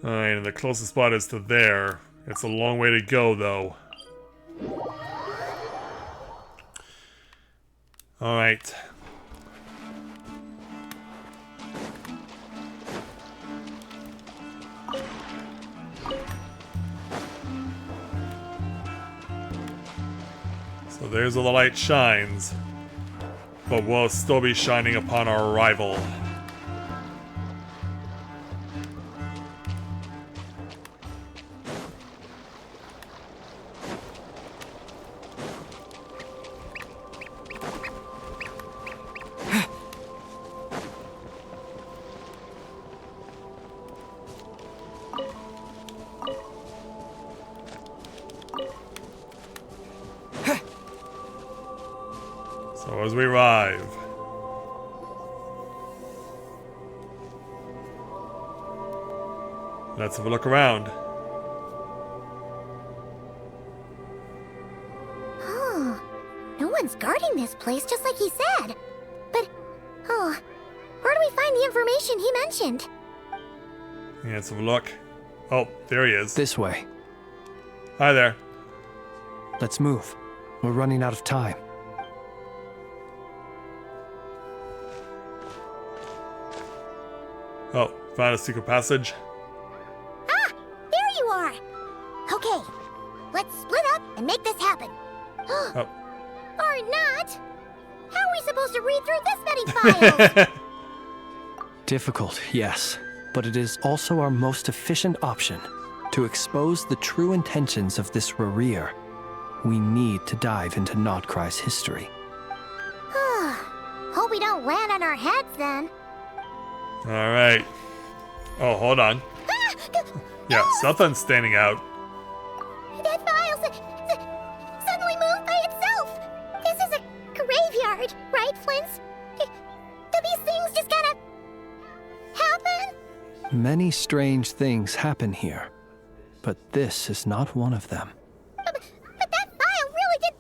Alright, and the closest spot is to there. It's a long way to go, though. Alright. So there's where the light shines. But will still be shining upon our arrival. So as we arrive, let's have a look around. Oh, no one's guarding this place, just like he said. But, oh, where do we find the information he mentioned? Yeah, let's have a look. Oh, there he is. This way. Hi there. Let's move. We're running out of time. Oh, found a secret passage. Ah, there you are. Okay, let's split up and make this happen. Oh. Or not. How are we supposed to read through this many files? Difficult, yes. But it is also our most efficient option. To expose the true intentions of this Rereer, we need to dive into Nodcry's history. Hope we don't land on our heads then. Alright. Oh, hold on. Yeah, something's standing out. That file suddenly moved by itself. This is a graveyard, right, Flint's? Do these things just kind of happen? Many strange things happen here, but this is not one of them. But that file really did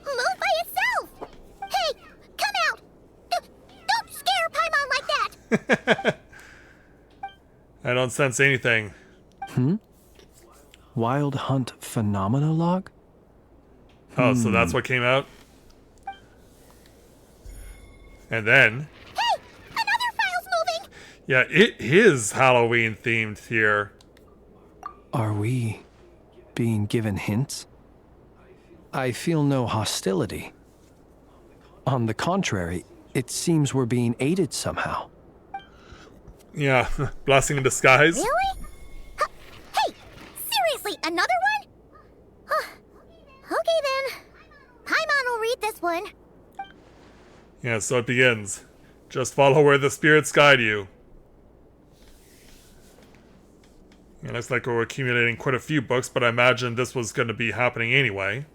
move by itself. Hey, come out. Don't scare Paimon like that. I don't sense anything. Wild Hunt Phenomenologue? Oh, so that's what came out? And then... Hey, another file's moving. Yeah, it is Halloween themed here. Are we being given hints? I feel no hostility. On the contrary, it seems we're being aided somehow. Yeah, blessing in disguise. Really? Hey, seriously, another one? Okay then. Paimon will read this one. Yeah, so it begins. Just follow where the spirits guide you. It looks like we're accumulating quite a few books, but I imagine this was going to be happening anyway.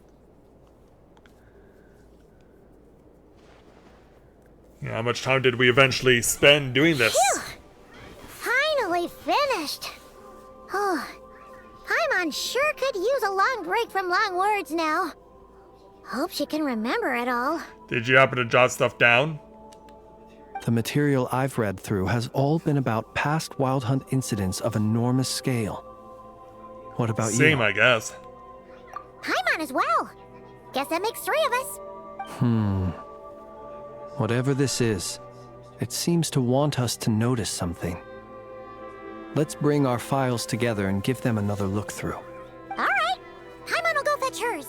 Yeah, how much time did we eventually spend doing this? Phew! Finally finished. Oh, Paimon sure could use a long break from long words now. Hope she can remember it all. Did you happen to jot stuff down? The material I've read through has all been about past Wild Hunt incidents of enormous scale. What about you? Same, I guess. Paimon as well. Guess that makes 3 of us. Whatever this is, it seems to want us to notice something. Let's bring our files together and give them another look through. All right. Paimon will go fetch hers.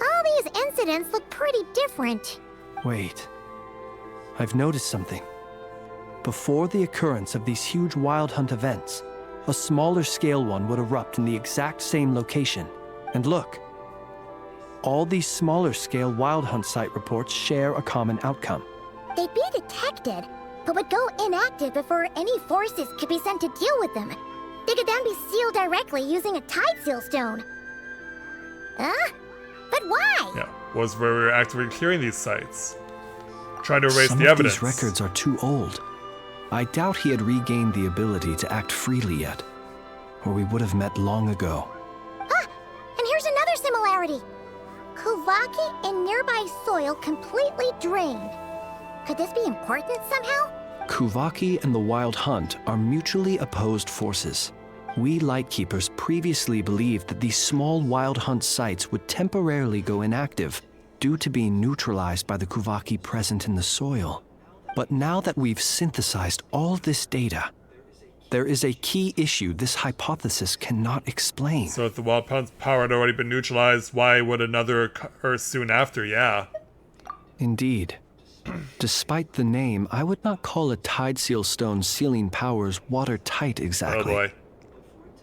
All these incidents look pretty different. Wait. I've noticed something. Before the occurrence of these huge Wild Hunt events, a smaller scale one would erupt in the exact same location. And look. All these smaller scale Wild Hunt site reports share a common outcome. They'd be detected, but would go inactive before any forces could be sent to deal with them. They could then be sealed directly using a tide seal stone. Huh? But why? Yeah, was where we were actively clearing these sites. Trying to erase Some the of evidence. these records are too old. I doubt he had regained the ability to act freely yet, or we would have met long ago. Ah! And here's another similarity. Kuvaki and nearby soil completely drained. Could this be important somehow? Kuvaki and the Wild Hunt are mutually opposed forces. We Lightkeepers previously believed that these small Wild Hunt sites would temporarily go inactive due to being neutralized by the Kuvaki present in the soil. But now that we've synthesized all this data, there is a key issue this hypothesis cannot explain. So if the Wild Hunt's power had already been neutralized, why would another occur soon after? Yeah. Indeed. Despite the name, I would not call a Tide Seal Stone sealing powers watertight exactly. Oh boy.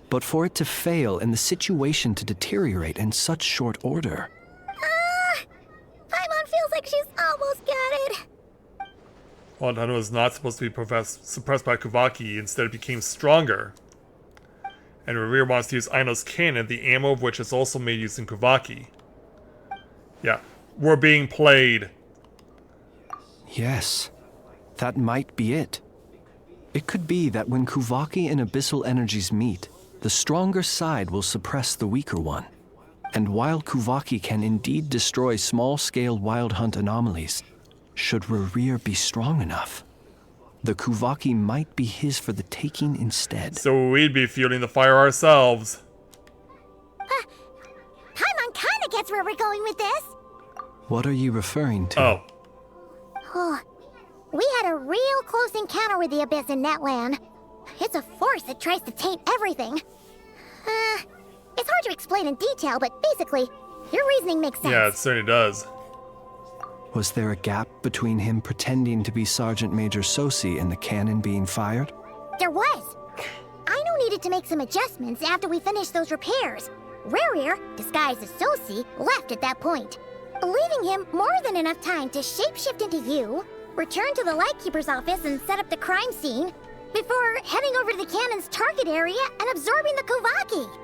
But for it to fail and the situation to deteriorate in such short order. Paimon feels like she's almost got it. Wild Hunt was not supposed to be suppressed by Kuvaki, instead it became stronger. And Revere wants to use Aino's cannon, the ammo of which is also made using Kuvaki. Yeah, we're being played. Yes, that might be it. It could be that when Kuvaki and Abyssal energies meet, the stronger side will suppress the weaker one. And while Kuvaki can indeed destroy small-scale Wild Hunt anomalies, should Revere be strong enough, the Kuvaki might be his for the taking instead. So we'd be fueling the fire ourselves. Paimon kinda gets where we're going with this. What are you referring to? Oh. Oh, we had a real close encounter with the Abyss in Netland. It's a force that tries to taint everything. It's hard to explain in detail, but basically, your reasoning makes sense. Yeah, it certainly does. Was there a gap between him pretending to be Sergeant Major Sosi and the cannon being fired? There was. Aino needed to make some adjustments after we finished those repairs. Rerir, disguised as Sosi, left at that point, leaving him more than enough time to shapeshift into you, return to the Lightkeeper's office and set up the crime scene, before heading over to the cannon's target area and absorbing the Kuvaki.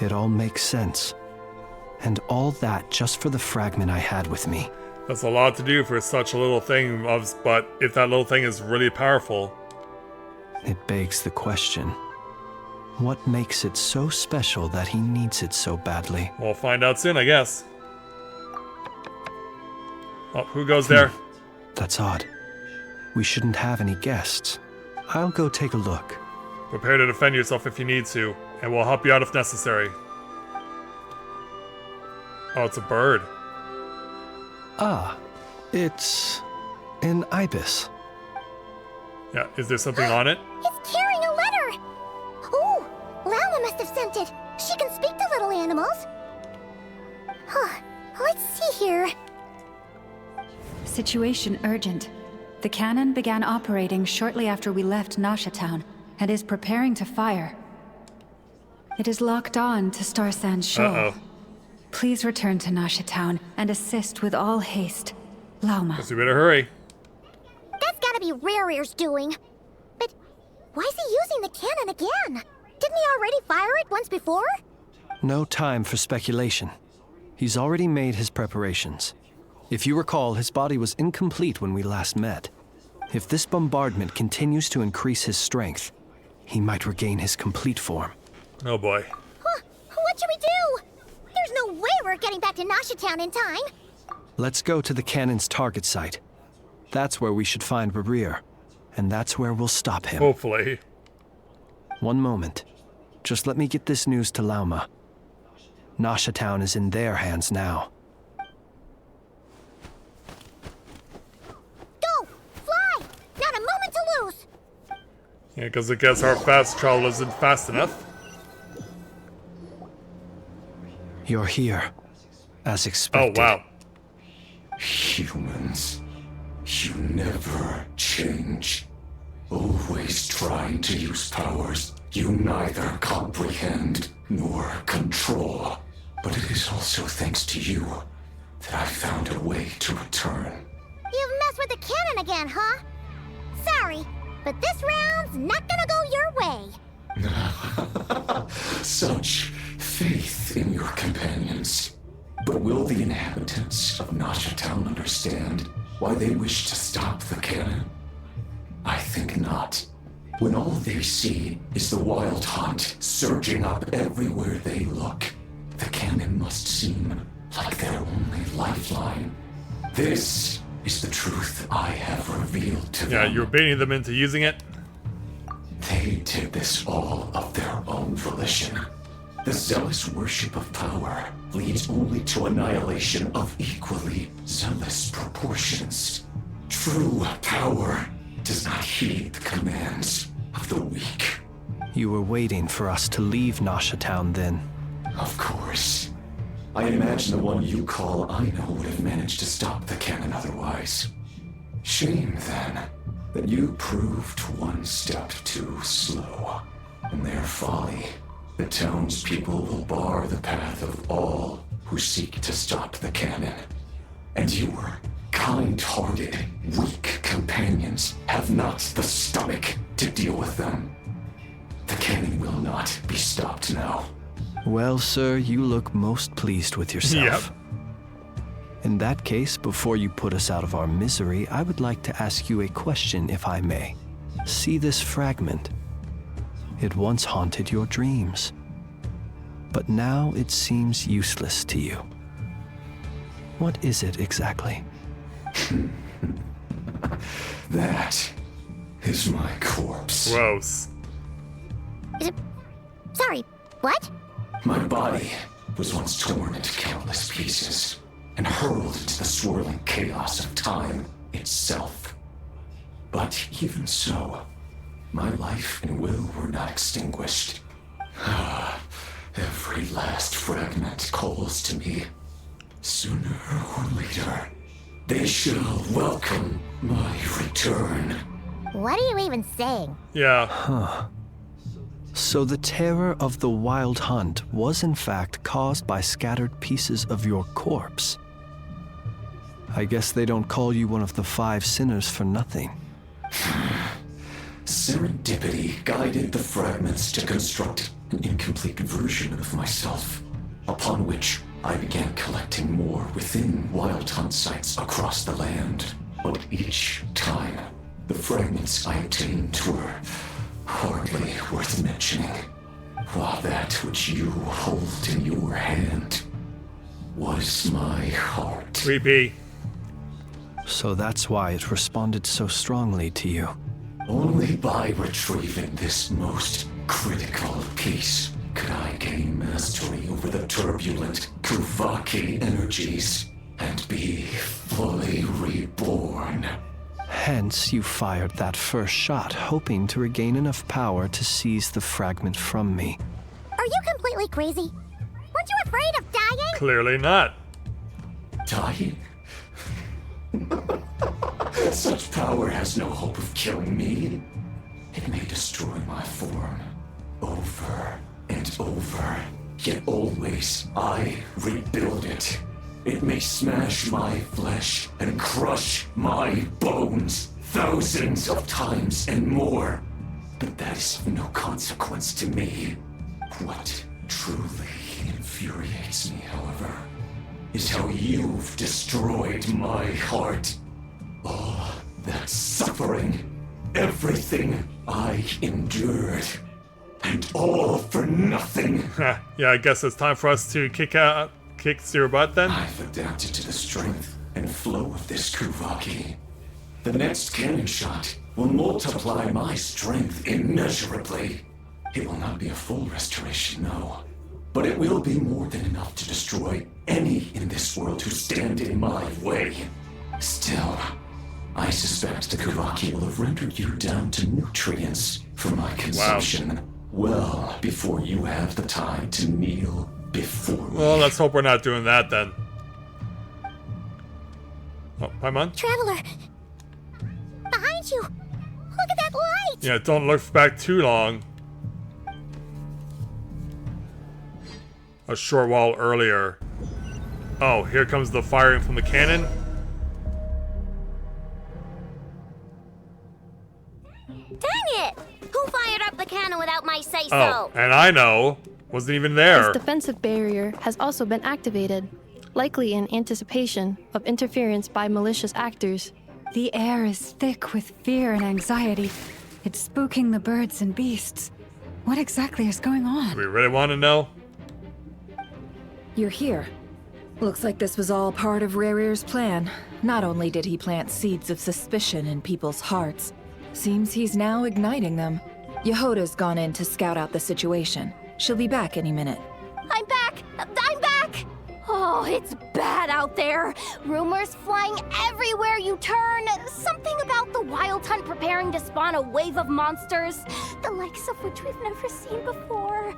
It all makes sense. And all that just for the fragment I had with me. That's a lot to do for such a little thing, but if that little thing is really powerful. It begs the question. What makes it so special that he needs it so badly? We'll find out soon, I guess. Oh, who goes there? That's odd. We shouldn't have any guests. I'll go take a look. Prepare to defend yourself if you need to, and we'll help you out if necessary. Oh, it's a bird. Ah, it's an ibis. Yeah, is there something on it? It's carrying a letter! Ooh, Lala must have sent it. She can speak to little animals. Huh, let's see here. Situation urgent. The cannon began operating shortly after we left Nasha Town and is preparing to fire. It is locked on to Star Sand Shoal. Uh-oh. Please return to Nasha Town and assist with all haste. Lauma. Guess we better hurry. That's gotta be Rerear's doing. But why is he using the cannon again? Didn't he already fire it once before? No time for speculation. He's already made his preparations. If you recall, his body was incomplete when we last met. If this bombardment continues to increase his strength, he might regain his complete form. Oh boy. Huh, what should we do? There's no way we're getting back to Nasha Town in time. Let's go to the cannon's target site. That's where we should find Rerear, and that's where we'll stop him. Hopefully. One moment. Just let me get this news to Lauma. Nasha Town is in their hands now. Go! Fly! Not a moment to lose! Yeah, because I guess our fast travel isn't fast enough. You're here, as expected. Oh, wow. Humans, you never change. Always trying to use powers you neither comprehend nor control. But it is also thanks to you that I found a way to return. You've messed with the cannon again, huh? Sorry, but this round's not gonna go your way. Such faith in your companions. But will the inhabitants of Nasha Town understand why they wish to stop the cannon? I think not. When all they see is the wild hunt surging up everywhere they look, the cannon must seem like their only lifeline. This is the truth I have revealed to them. Yeah, you're baiting them into using it. They did this all of their own volition. The zealous worship of power leads only to annihilation of equally zealous proportions. True power does not heed the commands of the weak. You were waiting for us to leave Nasha Town then. Of course. I imagine the one you call Aino would have managed to stop the cannon otherwise. Shame, then, that you proved one step too slow. In their folly, the townspeople will bar the path of all who seek to stop the cannon. And your kind-hearted, weak companions have not the stomach to deal with them. The cannon will not be stopped now. Well, sir, you look most pleased with yourself. Yep. In that case, before you put us out of our misery, I would like to ask you a question, if I may. See this fragment? It once haunted your dreams. But now it seems useless to you. What is it exactly? That is my corpse. Gross. Sorry, what? My body was once torn into countless pieces and hurled into the swirling chaos of time itself. But even so, my life and will were not extinguished. Every last fragment calls to me. Sooner or later, they shall welcome my return. What are you even saying? Yeah. Huh. So the terror of the wild hunt was in fact caused by scattered pieces of your corpse. I guess they don't call you one of the 5 sinners for nothing. Serendipity guided the fragments to construct an incomplete version of myself, upon which I began collecting more within wild hunt sites across the land. But each time, the fragments I obtained were hardly worth mentioning, while that which you hold in your hand was my heart. Creepy. So that's why it responded so strongly to you. Only by retrieving this most critical piece could I gain mastery over the turbulent Kuvaki energies and be fully reborn. Hence, you fired that first shot, hoping to regain enough power to seize the fragment from me. Are you completely crazy? Weren't you afraid of dying? Clearly not. Dying? Such power has no hope of killing me. It may destroy my form over and over, yet always I rebuild it. It may smash my flesh and crush my bones thousands of times and more, but that is of no consequence to me. What truly infuriates me, however, is how you've destroyed my heart. All that suffering, everything I endured, and all for nothing. Yeah, I guess it's time for us to kick your butt then. I've adapted to the strength and flow of this Kuvaki. The next cannon shot will multiply my strength immeasurably. It will not be a full restoration, no. But it will be more than enough to destroy any in this world who stand in my way. Still, I suspect the Kuvaki will have rendered you down to nutrients for my consumption well before you have the time to kneel before me. Well, let's hope we're not doing that then. Oh, hi, Mon. Traveler! Behind you! Look at that light! Yeah, don't look back too long. A short while earlier. Oh, here comes the firing from the cannon. Dang it! Who fired up the cannon without my say-so? Oh, and I know. Wasn't even there. This defensive barrier has also been activated, likely in anticipation of interference by malicious actors. The air is thick with fear and anxiety. It's spooking the birds and beasts. What exactly is going on? Do we really want to know? You're here. Looks like this was all part of Rerir's plan. Not only did he plant seeds of suspicion in people's hearts, seems he's now igniting them. Yehoda's gone in to scout out the situation. She'll be back any minute. I'm back! I'm back! Oh, it's bad out there. Rumors flying everywhere you turn. Something about the Wild Hunt preparing to spawn a wave of monsters, the likes of which we've never seen before.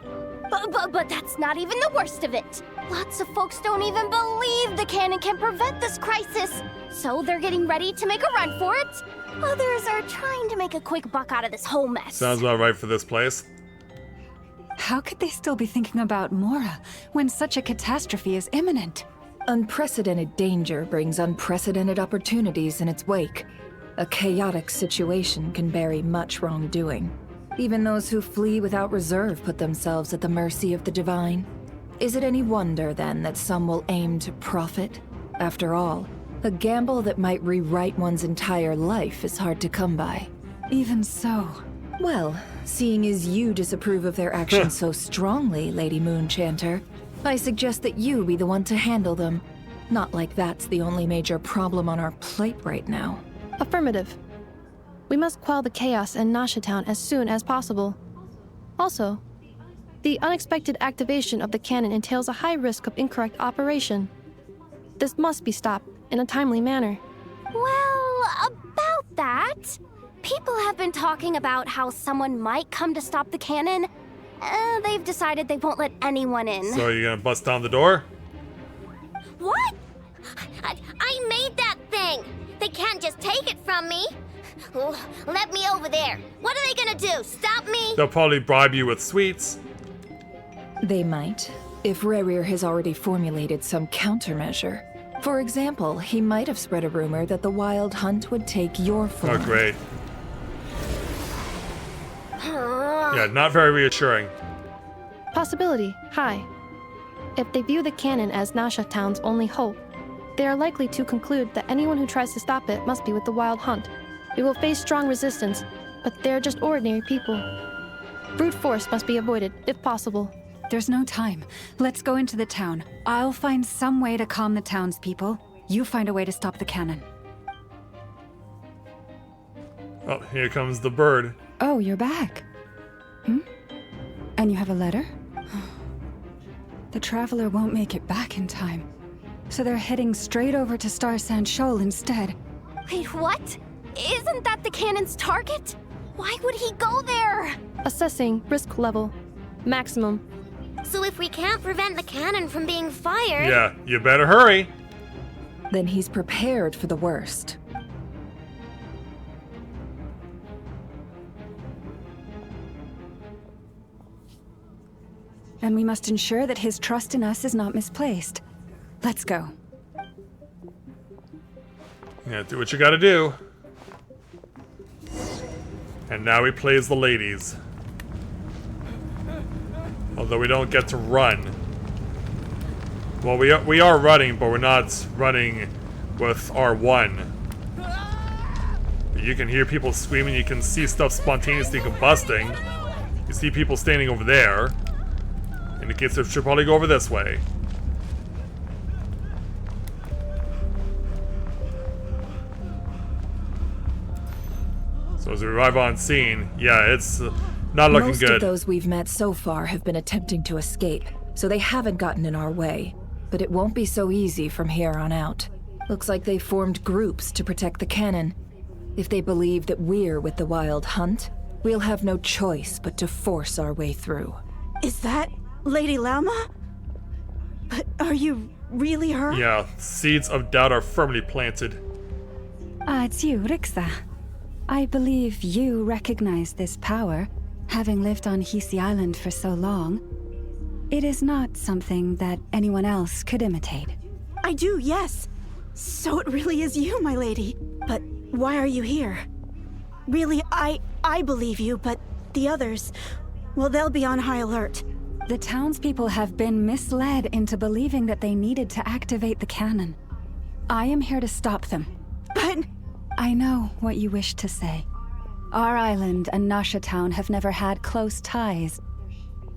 But that's not even the worst of it. Lots of folks don't even believe the cannon can prevent this crisis, so they're getting ready to make a run for it. Others are trying to make a quick buck out of this whole mess. Sounds about right for this place. How could they still be thinking about Mora when such a catastrophe is imminent? Unprecedented danger brings unprecedented opportunities in its wake. A chaotic situation can bury much wrongdoing. Even those who flee without reserve put themselves at the mercy of the divine. Is it any wonder, then, that some will aim to profit? After all, a gamble that might rewrite one's entire life is hard to come by. Even so. Well, seeing as you disapprove of their actions so strongly, Lady Moonchanter, I suggest that you be the one to handle them. Not like that's the only major problem on our plate right now. Affirmative. We must quell the chaos in Nasha Town as soon as possible. Also, the unexpected activation of the cannon entails a high risk of incorrect operation. This must be stopped in a timely manner. Well, about that, people have been talking about how someone might come to stop the cannon. They've decided they won't let anyone in. So you're gonna bust down the door? What? I made that thing! They can't just take it from me! Oh, let me over there. What are they gonna do? Stop me? They'll probably bribe you with sweets. They might, if Rerir has already formulated some countermeasure. For example, he might have spread a rumor that the Wild Hunt would take your form. Oh, great. Yeah, not very reassuring. Possibility high. If they view the cannon as Nasha Town's only hope, they are likely to conclude that anyone who tries to stop it must be with the Wild Hunt. We will face strong resistance, but they're just ordinary people. Brute force must be avoided, if possible. There's no time. Let's go into the town. I'll find some way to calm the townspeople. You find a way to stop the cannon. Oh, here comes the bird. Oh, you're back. And you have a letter? The Traveler won't make it back in time. So they're heading straight over to Star Sand Shoal instead. Wait, what? Isn't that the cannon's target? Why would he go there? Assessing risk level. Maximum. So if we can't prevent the cannon from being fired... Yeah, you better hurry. Then he's prepared for the worst. and we must ensure that his trust in us is not misplaced. Let's go. Yeah, do what you gotta do. And now he plays the ladies. Although we don't get to run. Well, we are running, but we're not running with R1. You can hear people screaming, you can see stuff spontaneously combusting. You see people standing over there. Indicates it should probably go over this way. So as we arrive on scene, yeah, it's not looking good. Most of those we've met so far have been attempting to escape, so they haven't gotten in our way. But it won't be so easy from here on out. Looks like they formed groups to protect the cannon. If they believe that we're with the Wild Hunt, we'll have no choice but to force our way through. Is that Lady Lauma? But are you really her? Yeah, seeds of doubt are firmly planted. It's you, Rixa. I believe you recognize this power, having lived on Hisi Island for so long. It is not something that anyone else could imitate. I do, yes. So it really is you, my lady. But why are you here? Really, I believe you, but the others, well, they'll be on high alert. The townspeople have been misled into believing that they needed to activate the cannon. I am here to stop them. But... I know what you wish to say. Our island and Nasha Town have never had close ties.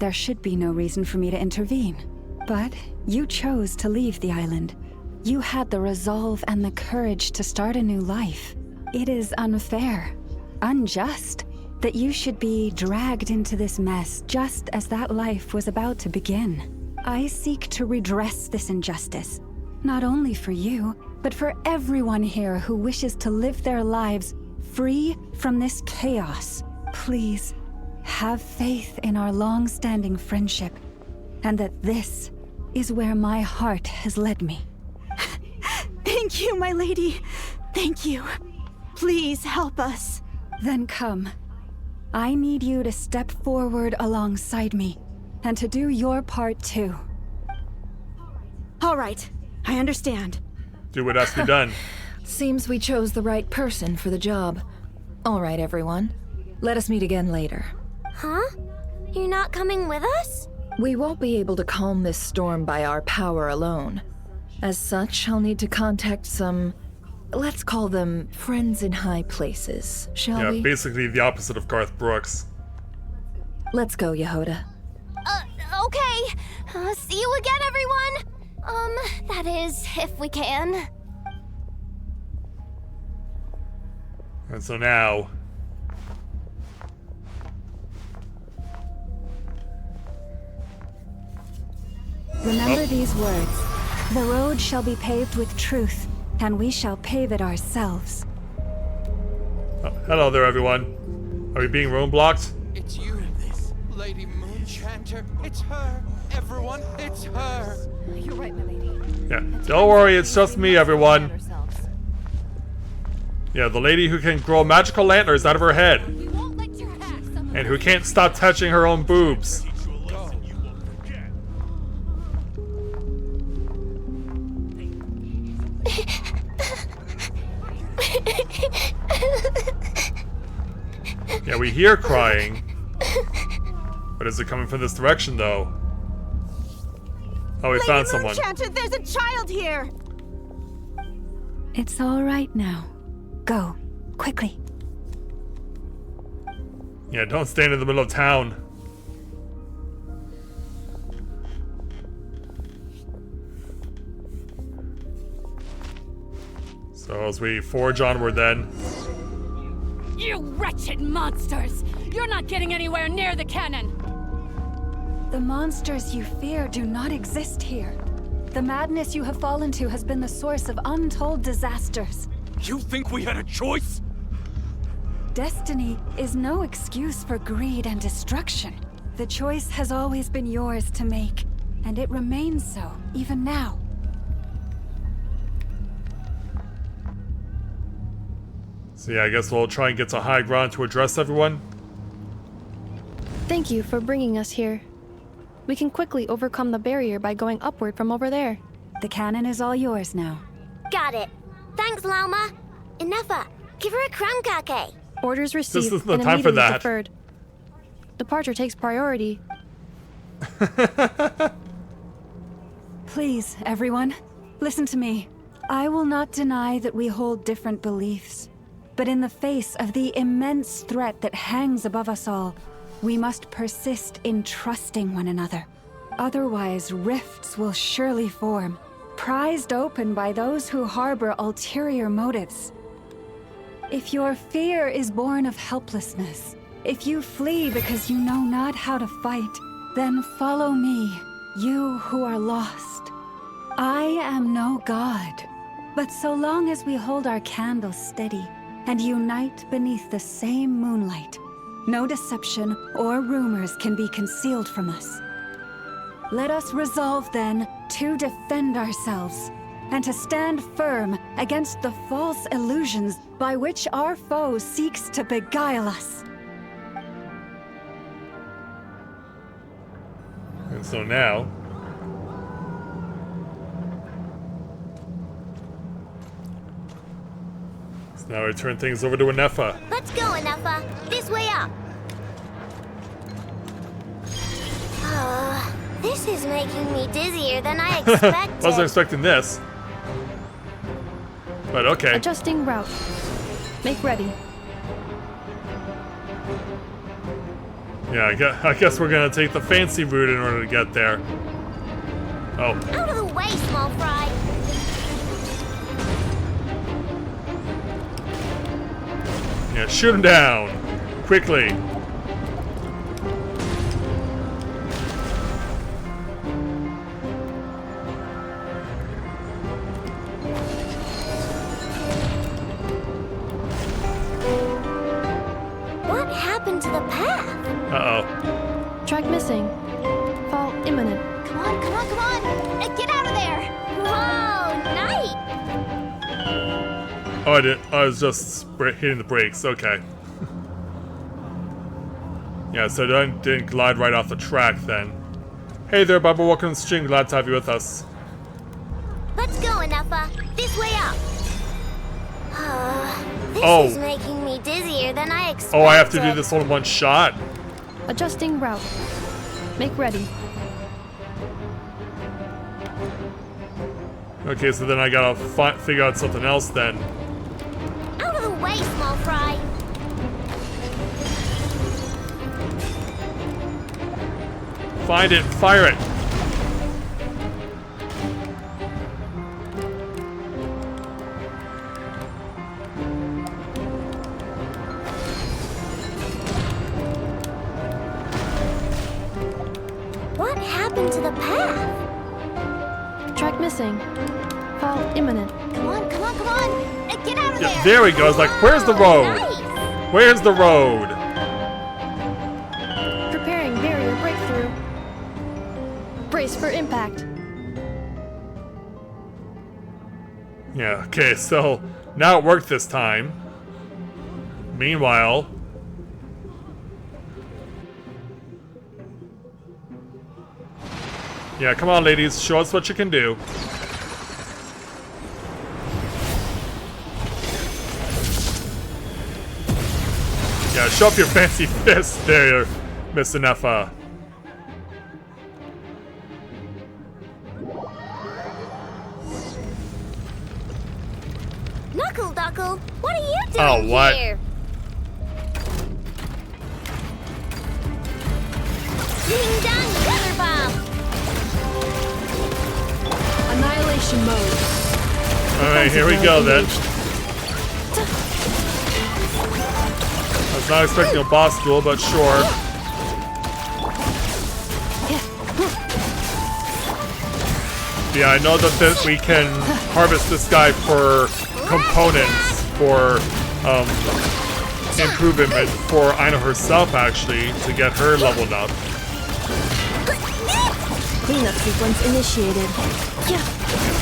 There should be no reason for me to intervene. But you chose to leave the island. You had the resolve and the courage to start a new life. It is unfair, unjust, that you should be dragged into this mess just as that life was about to begin. I seek to redress this injustice, not only for you, but for everyone here who wishes to live their lives free from this chaos. Please, have faith in our long-standing friendship, and that this is where my heart has led me. Thank you, my lady. Thank you. Please help us. Then come. I need you to step forward alongside me, and to do your part too. All right, I understand. Do what has to be done. Seems we chose the right person for the job. All right, everyone. Let us meet again later. Huh? You're not coming with us? We won't be able to calm this storm by our power alone. As such, I'll need to contact some, let's call them friends in high places, shall we? Yeah, basically the opposite of Garth Brooks. Let's go, Yehoda. Okay. See you again, everyone! That is, if we can. And so now... Remember these words. The road shall be paved with truth, and we shall pave it ourselves. Hello there, everyone. Are we being roadblocked? It's you, this Lady Moonchanter. It's her. Everyone, it's her. You're right, my lady. Yeah, don't worry, it's just me, everyone. Yeah, the lady who can grow magical lanterns out of her head. And who can't stop touching her own boobs. Yeah, we hear crying. But is it coming from this direction, though? Oh, we found someone. Moonchanter, there's a child here! It's all right now. Go, quickly. Yeah, don't stand in the middle of town. So as we forge onward then. You wretched monsters! You're not getting anywhere near the cannon! The monsters you fear do not exist here. The madness you have fallen to has been the source of untold disasters. You think we had a choice? Destiny is no excuse for greed and destruction. The choice has always been yours to make, and it remains so, even now. So yeah, I guess we'll try and get to high ground to address everyone. Thank you for bringing us here. We can quickly overcome the barrier by going upward from over there. The cannon is all yours now. Got it. Thanks, Lauma. Inefa, give her a crumb cake. Orders received isn't the and time for immediately that. deferred. Departure takes priority. Please, everyone, listen to me. I will not deny that we hold different beliefs. But in the face of the immense threat that hangs above us all, we must persist in trusting one another. Otherwise, rifts will surely form, prized open by those who harbor ulterior motives. If your fear is born of helplessness, if you flee because you know not how to fight, then follow me, you who are lost. I am no god, but so long as we hold our candles steady and unite beneath the same moonlight, no deception or rumors can be concealed from us. Let us resolve, then, to defend ourselves, and to stand firm against the false illusions by which our foe seeks to beguile us. And so now... So now I turn things over to Inefa. Let's go, Inefa. This way up. This is making me dizzier than I expected. Wasn't expecting this. But okay. Adjusting route. Make ready. Yeah, I guess we're gonna take the fancy route in order to get there. Oh. Out of the way, small fry. Yeah, shoot him down. Quickly. What happened to the path? Uh-oh. Track missing. Fall imminent. Come on, come on, come on! Get out of there! Whoa, night! Oh, I was just hitting the brakes. Okay. Yeah, so I didn't glide right off the track then. Hey there, Bubba. Welcome to the stream. Glad to have you with us. Let's go, Inefa. This way up. This is making me dizzier than I expected. Oh, I have to do this all in one shot? Adjusting route. Make ready. Okay, so then I gotta figure out something else then. Out of the way, small fry. Find it, fire it. What happened to the path? Track missing. Fall imminent. Come on, come on, come on! Get out of Yeah, there! there we go. It's like, where's the road? Nice. Where's the road? Preparing barrier breakthrough. Brace for impact. Yeah, okay, so now it worked this time. Meanwhile... Yeah, come on, ladies. Show us what you can do. Yeah, show up your fancy fist there, Miss Inefa. Knuckle Duckle, what are you doing what? here? Ding dong gunner bomb! Annihilation mode. Alright, here we go then. I was not expecting a boss duel, but sure. Yeah, I know that we can harvest this guy for components, for improvement for Aina herself, actually, to get her leveled up. Cleanup sequence initiated.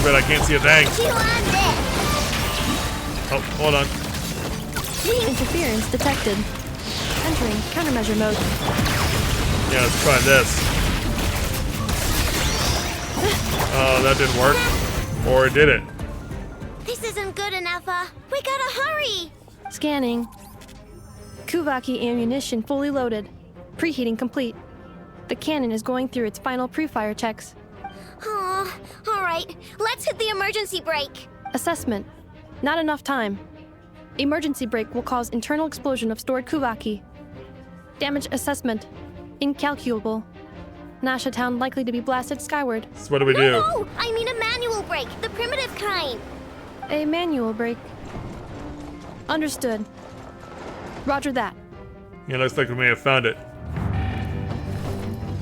But I can't see a thing. Oh, hold on. Interference detected. Entering countermeasure mode. Yeah, let's try this. Oh, that didn't work. Or did it? This isn't good enough. We gotta hurry. Scanning. Kuvaki ammunition fully loaded. Preheating complete. The cannon is going through its final pre-fire checks. Oh, all right. Let's hit the emergency brake. Assessment. Not enough time. Emergency brake will cause internal explosion of stored Kuvaki. Damage assessment. Incalculable. Nasha Town likely to be blasted skyward. So what do we do? No, I mean a manual brake, the primitive kind. A manual brake. Understood. Roger that. Yeah, looks like we may have found it.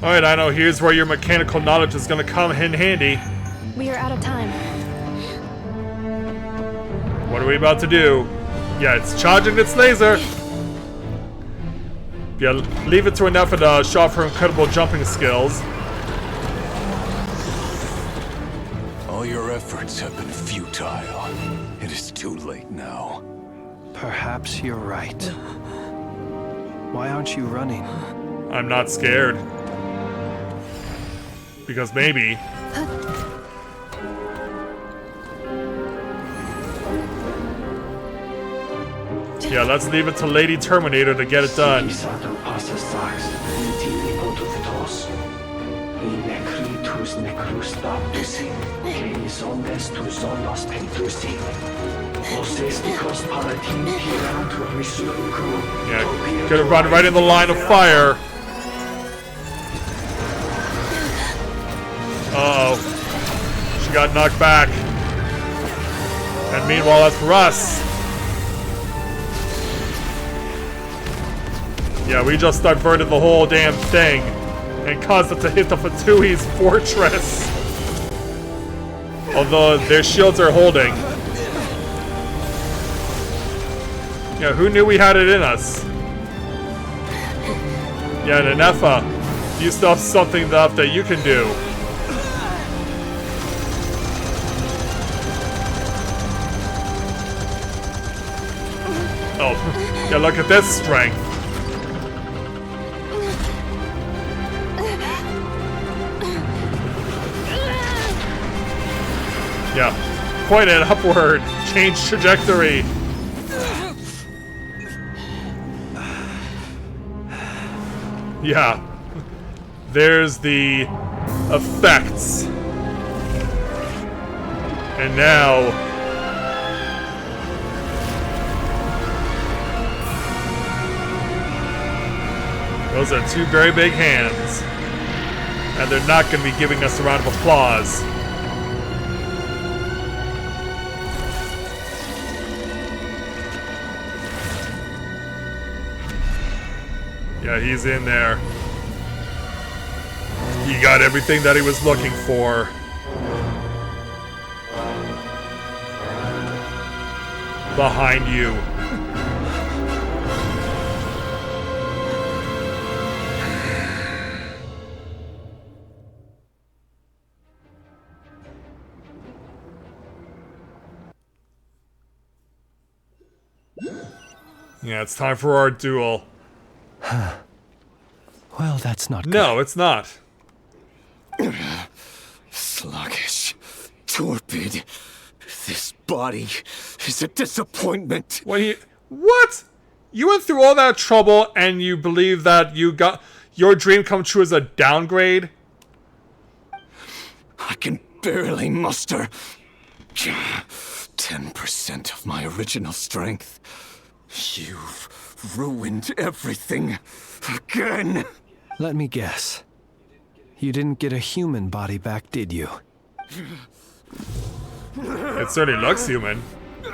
Alright, I know. Here's where your mechanical knowledge is gonna come in handy. We are out of time. What are we about to do? Yeah, it's charging its laser. Yeah, leave it to enough to show off her incredible jumping skills. All your efforts have been futile. It is too late now. Perhaps you're right. Why aren't you running? I'm not scared. Because maybe... Yeah, let's leave it to Lady Terminator to get it done. Yeah, gonna run right in the line of fire. Uh-oh. She got knocked back. And meanwhile, that's for us. Yeah, we just diverted the whole damn thing and caused it to hit the Fatui's fortress. Although their shields are holding. Yeah, who knew we had it in us? Yeah, Nanefa, you still have something left that you can do. Oh, yeah, look at this strength. Yeah, point it upward, change trajectory. Yeah, there's the effects. And now, those are two very big hands. And they're not going to be giving us a round of applause. Yeah, he's in there. He got everything that he was looking for. Behind you. Yeah, it's time for our duel. Well, that's not good. No, it's not. Sluggish. Torpid. This body is a disappointment. What? You went through all that trouble and you believe that you got your dream come true as a downgrade? I can barely muster 10% of my original strength. You've ruined everything again. Let me guess. You didn't get a human body back, did you? It certainly looks human. But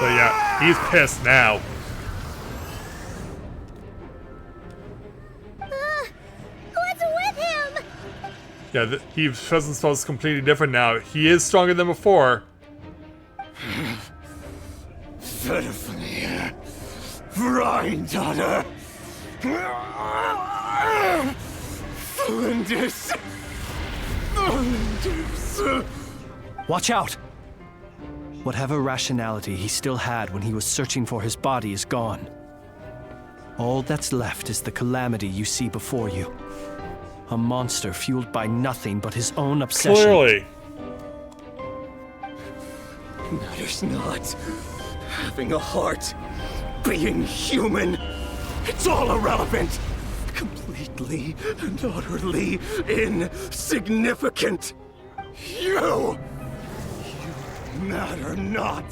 yeah, he's pissed now. What's with him? Yeah, his presence feels completely different now. He is stronger than before. Verfnir. Rhine-daughter. Flinders. Watch out! Whatever rationality he still had when he was searching for his body is gone. All that's left is the calamity you see before you. A monster fueled by nothing but his own obsession. Clearly. Matters not. Having a heart. Being human. It's all irrelevant. Completely and utterly insignificant. You matter not.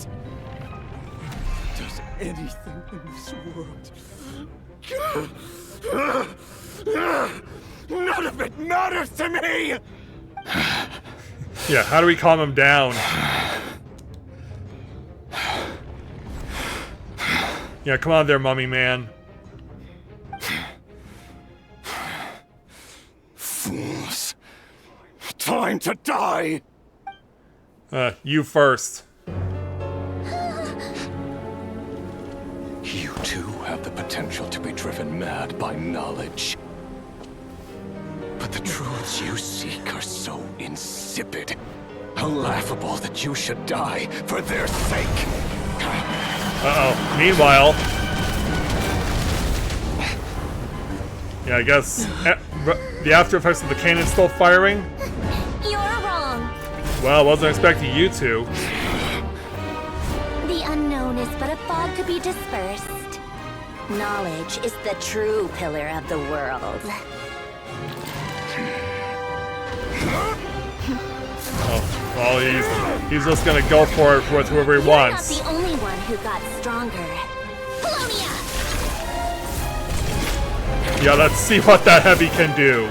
Does anything in this world. None of it matters to me! Yeah, how do we calm him down? Yeah, come on there, mummy man. Fools. Time to die! You first. You too have the potential to be driven mad by knowledge. But the truths you seek are so insipid, how laughable that you should die for their sake. Uh-oh. Meanwhile... Yeah, I guess the after effects of the cannon's still firing? You're wrong. Well, I wasn't expecting you to. The unknown is but a fog to be dispersed. Knowledge is the true pillar of the world. Oh, well, he's just gonna go for it with whoever he wants. You're not the only one who got stronger. Polonia! Yeah, let's see what that heavy can do.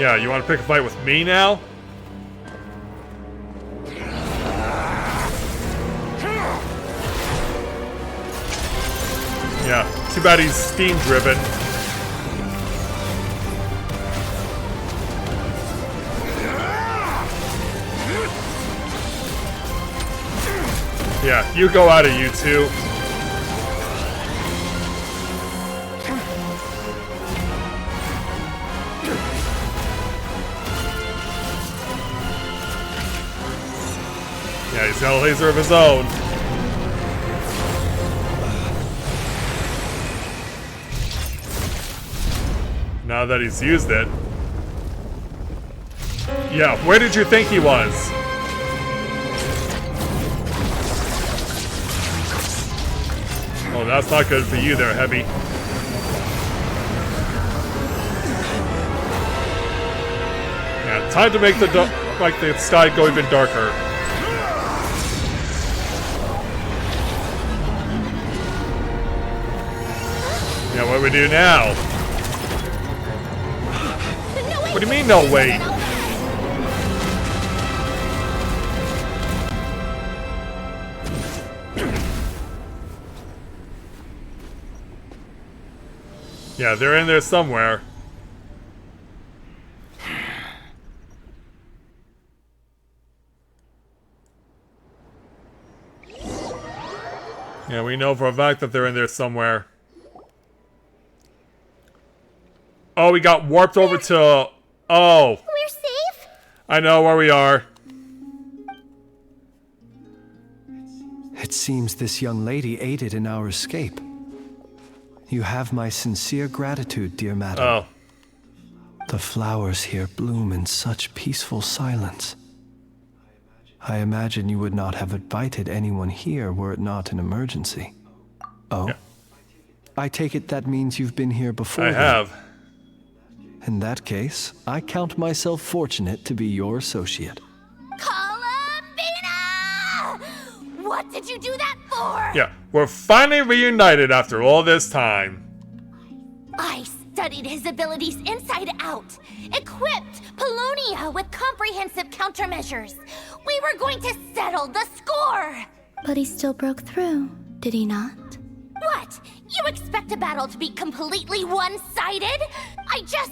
Yeah, you want to pick a fight with me now? Yeah, too bad he's steam driven. Yeah, you go at it, you two. Yeah, he's got a laser of his own. Now that he's used it. Yeah, where did you think he was? Oh, that's not good for you there, Heavy. Yeah, time to make the sky go even darker. Yeah, what do we do now? What do you mean, no wait? Yeah, they're in there somewhere. Yeah, we know for a fact that they're in there somewhere. Oh, we got warped over to... Oh. We're safe? I know where we are. It seems this young lady aided in our escape. You have my sincere gratitude, dear madam. Oh. The flowers here bloom in such peaceful silence. I imagine you would not have invited anyone here were it not an emergency. Oh? Yeah. I take it that means you've been here before. I have. In that case, I count myself fortunate to be your associate. Columbina! What did you do that for? Yeah, we're finally reunited after all this time. I studied his abilities inside out, equipped Polonia with comprehensive countermeasures. We were going to settle the score. But he still broke through, did he not? What? You expect a battle to be completely one-sided? I just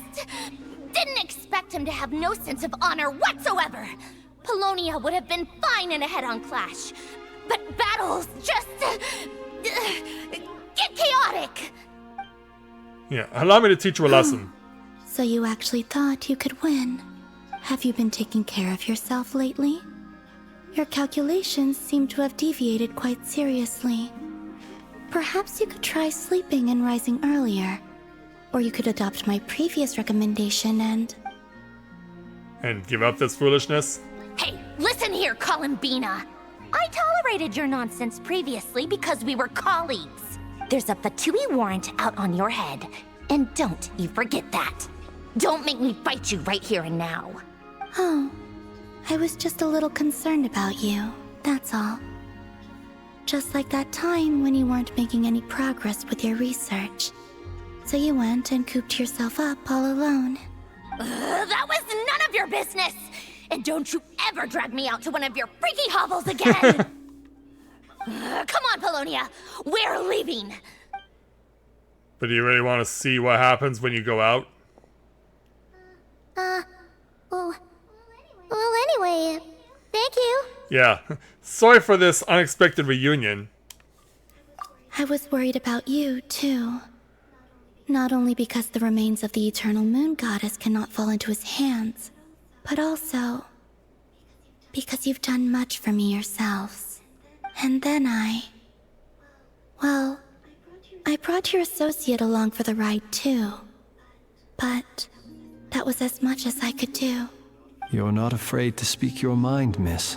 didn't expect him to have no sense of honor whatsoever. Polonia would have been fine in a head-on clash, but battles just get chaotic. Yeah, allow me to teach you a lesson. So you actually thought you could win? Have you been taking care of yourself lately? Your calculations seem to have deviated quite seriously. Perhaps you could try sleeping and rising earlier. Or you could adopt my previous recommendation and give up this foolishness? Hey, listen here, Columbina. I tolerated your nonsense previously because we were colleagues. There's a Fatui warrant out on your head, and don't you forget that. Don't make me fight you right here and now. Oh, I was just a little concerned about you, that's all. Just like that time when you weren't making any progress with your research. So you went and cooped yourself up all alone. That was none of your business! And don't you ever drag me out to one of your freaky hovels again! Come on, Polonia! We're leaving! But do you really want to see what happens when you go out? Well, anyway, thank you. Yeah. Sorry for this unexpected reunion. I was worried about you, too. Not only because the remains of the Eternal Moon Goddess cannot fall into his hands, but also because you've done much for me yourselves. And then well, I brought your associate along for the ride, too. But that was as much as I could do. You're not afraid to speak your mind, miss.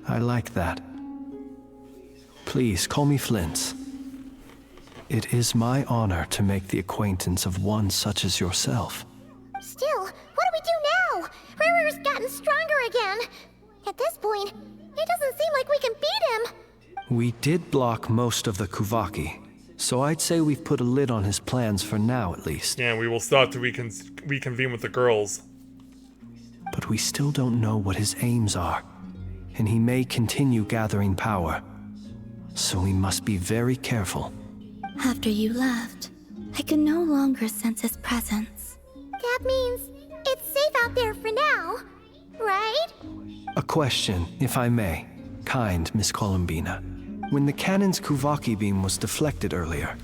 I like that. Please call me Flint. It is my honor to make the acquaintance of one such as yourself. Still, what do we do now? Riri's gotten stronger again. At this point, it doesn't seem like we can beat him. We did block most of the Kuvaki, so I'd say we've put a lid on his plans for now at least. Yeah, we will start to reconvene with the girls. But we still don't know what his aims are, and he may continue gathering power. So we must be very careful. After you left, I could no longer sense his presence. That means it's safe out there for now, right? A question, if I may, kind Miss Columbina. When the cannon's Kuvaki beam was deflected earlier,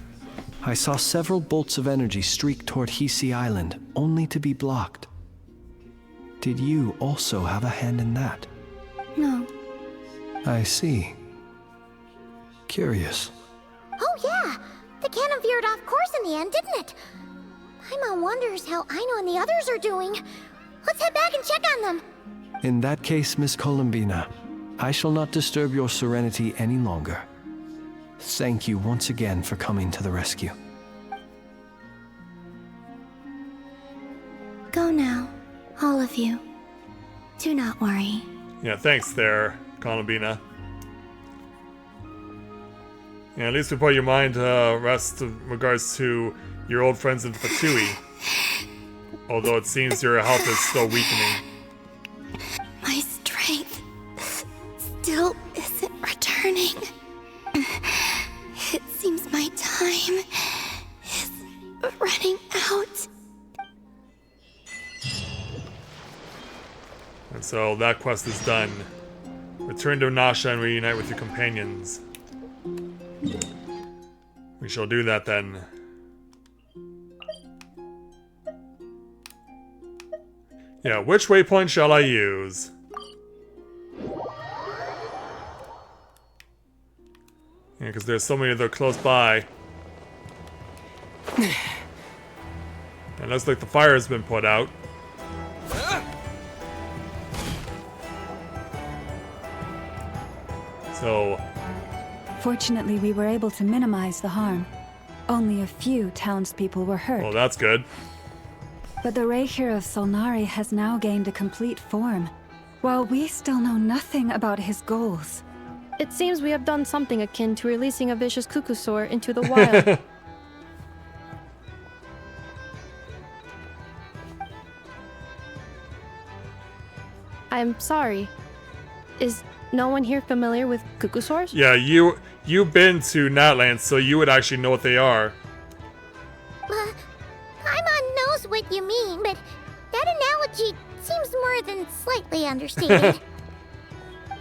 I saw several bolts of energy streak toward Hisi Island, only to be blocked. Did you also have a hand in that? No. I see. Curious. Oh yeah! The cannon veered off course in the end, didn't it? Paimon wonders how Aino and the others are doing. Let's head back and check on them. In that case, Miss Columbina, I shall not disturb your serenity any longer. Thank you once again for coming to the rescue. Go now, all of you. Do not worry. Yeah, thanks there, Columbina. Yeah, at least we put your mind to rest in regards to your old friends in Fatui. Although it seems your health is still weakening. My strength still isn't returning. It seems my time is running out. And so that quest is done. Return to Nasha and reunite with your companions. We shall do that then. Yeah, which waypoint shall I use? Yeah, because there's so many of them close by. It looks like the fire has been put out. So... Fortunately, we were able to minimize the harm. Only a few townspeople were hurt. Well, that's good. But the Reikir of Solnari has now gained a complete form, while we still know nothing about his goals. It seems we have done something akin to releasing a vicious Kukusaur into the wild. I'm sorry. Is no one here familiar with Kukusaurs? Yeah, you've been to Natland, so you would actually know what they are. Paimon knows what you mean, but that analogy seems more than slightly understated.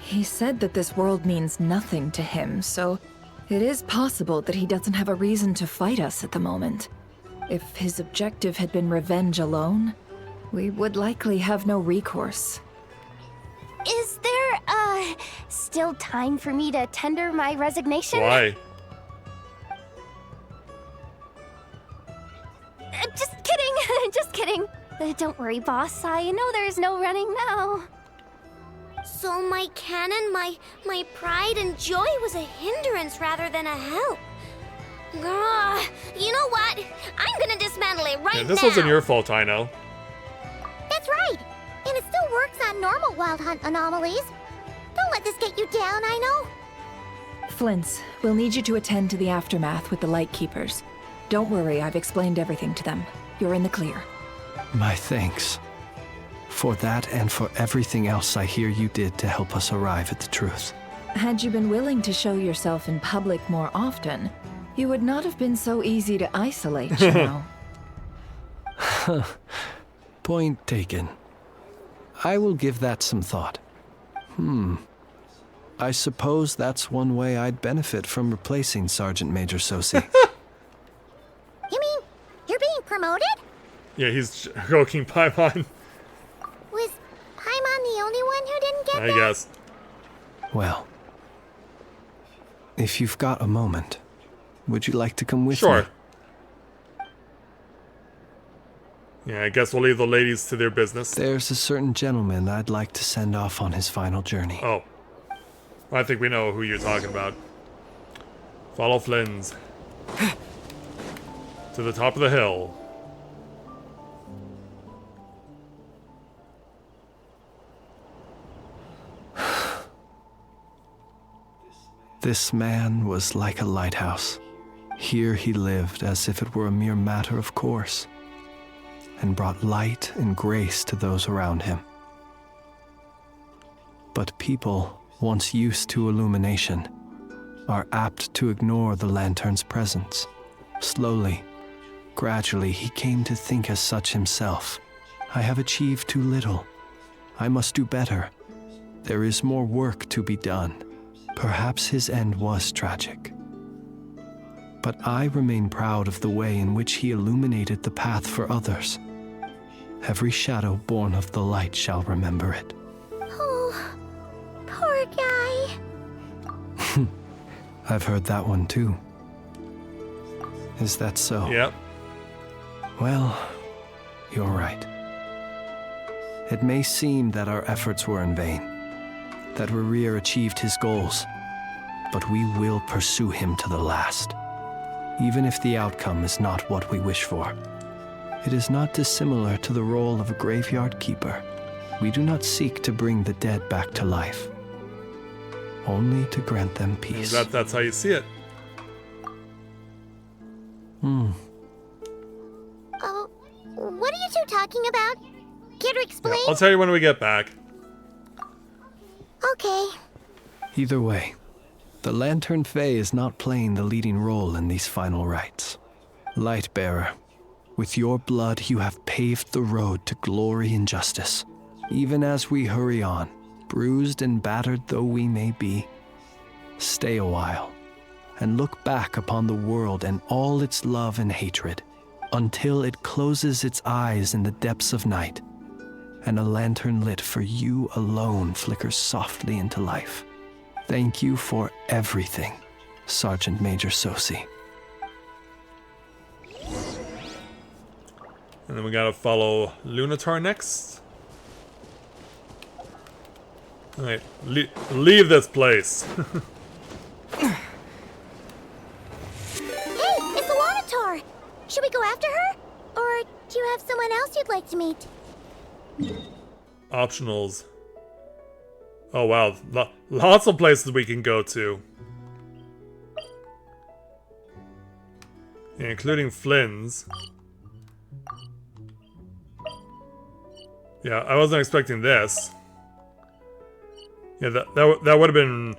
He said that this world means nothing to him, so it is possible that he doesn't have a reason to fight us at the moment. If his objective had been revenge alone, we would likely have no recourse. Is there a still time for me to tender my resignation? Why? Just kidding, just kidding. Don't worry, boss. I know there's no running now. So my cannon, my pride and joy was a hindrance rather than a help. Ugh, you know what? I'm gonna dismantle it right now. This wasn't your fault, I know. That's right. And it still works on normal wild hunt anomalies. Don't let this get you down, I know. Flints, we'll need you to attend to the aftermath with the Lightkeepers. Don't worry, I've explained everything to them. You're in the clear. My thanks. For that and for everything else I hear you did to help us arrive at the truth. Had you been willing to show yourself in public more often, you would not have been so easy to isolate, you know. Point taken. I will give that some thought. I suppose that's one way I'd benefit from replacing Sergeant Major Sosi. You mean you're being promoted? Yeah, he's joking, Paimon. Was Paimon the only one who didn't get I that? guess. Well, if you've got a moment, would you like to come with Sure. me? Yeah, I guess we'll leave the ladies to their business. There's a certain gentleman I'd like to send off on his final journey. Oh. Well, I think we know who you're talking about. Follow Flynn's. To the top of the hill. This man was like a lighthouse. Here he lived as if it were a mere matter of course, and brought light and grace to those around him. But people, once used to illumination, are apt to ignore the lantern's presence. Slowly, gradually, he came to think as such himself. I have achieved too little. I must do better. There is more work to be done. Perhaps his end was tragic. But I remain proud of the way in which he illuminated the path for others. Every shadow born of the light shall remember it. Oh, poor guy. I've heard that one too. Is that so? Yep. Well, you're right. It may seem that our efforts were in vain, that Rerir achieved his goals, but we will pursue him to the last, even if the outcome is not what we wish for. It is not dissimilar to the role of a graveyard keeper. We do not seek to bring the dead back to life, only to grant them peace. That's how you see it. Oh, what are you two talking about? Care to explain? I'll tell you when we get back. Okay. Either way, the Lantern Fae is not playing the leading role in these final rites. Lightbearer, with your blood you have paved the road to glory and justice. Even as we hurry on, bruised and battered though we may be, stay a while and look back upon the world and all its love and hatred until it closes its eyes in the depths of night and a lantern lit for you alone flickers softly into life. Thank you for everything, Sergeant Major Sosi. And then we gotta follow Lunatar next. Alright, leave this place. Hey, it's Lunatar! Should we go after her? Or do you have someone else you'd like to meet? Optionals. Oh wow, lots of places we can go to. Yeah, including Flynn's. Yeah, I wasn't expecting this. Yeah, that would have been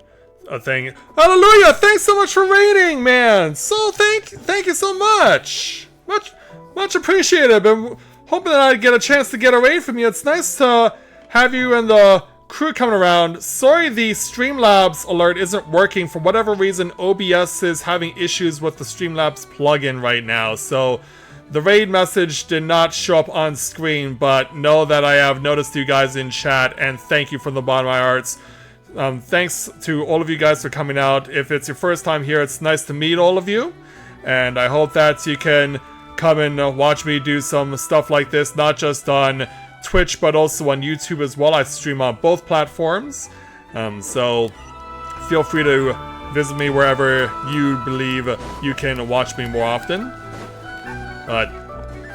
a thing. Hallelujah! Thanks so much for raiding, man. So thank you so much. Much appreciated. Been hoping that I'd get a chance to get a raid from you. It's nice to have you and the crew coming around. Sorry the Streamlabs alert isn't working. For whatever reason, OBS is having issues with the Streamlabs plugin right now. So the raid message did not show up on screen, but know that I have noticed you guys in chat, and thank you from the bottom of my hearts. thanks to all of you guys for coming out. If it's your first time here, it's nice to meet all of you. And I hope that you can come and watch me do some stuff like this, not just on Twitch, but also on YouTube as well. I stream on both platforms. So feel free to visit me wherever you believe you can watch me more often. But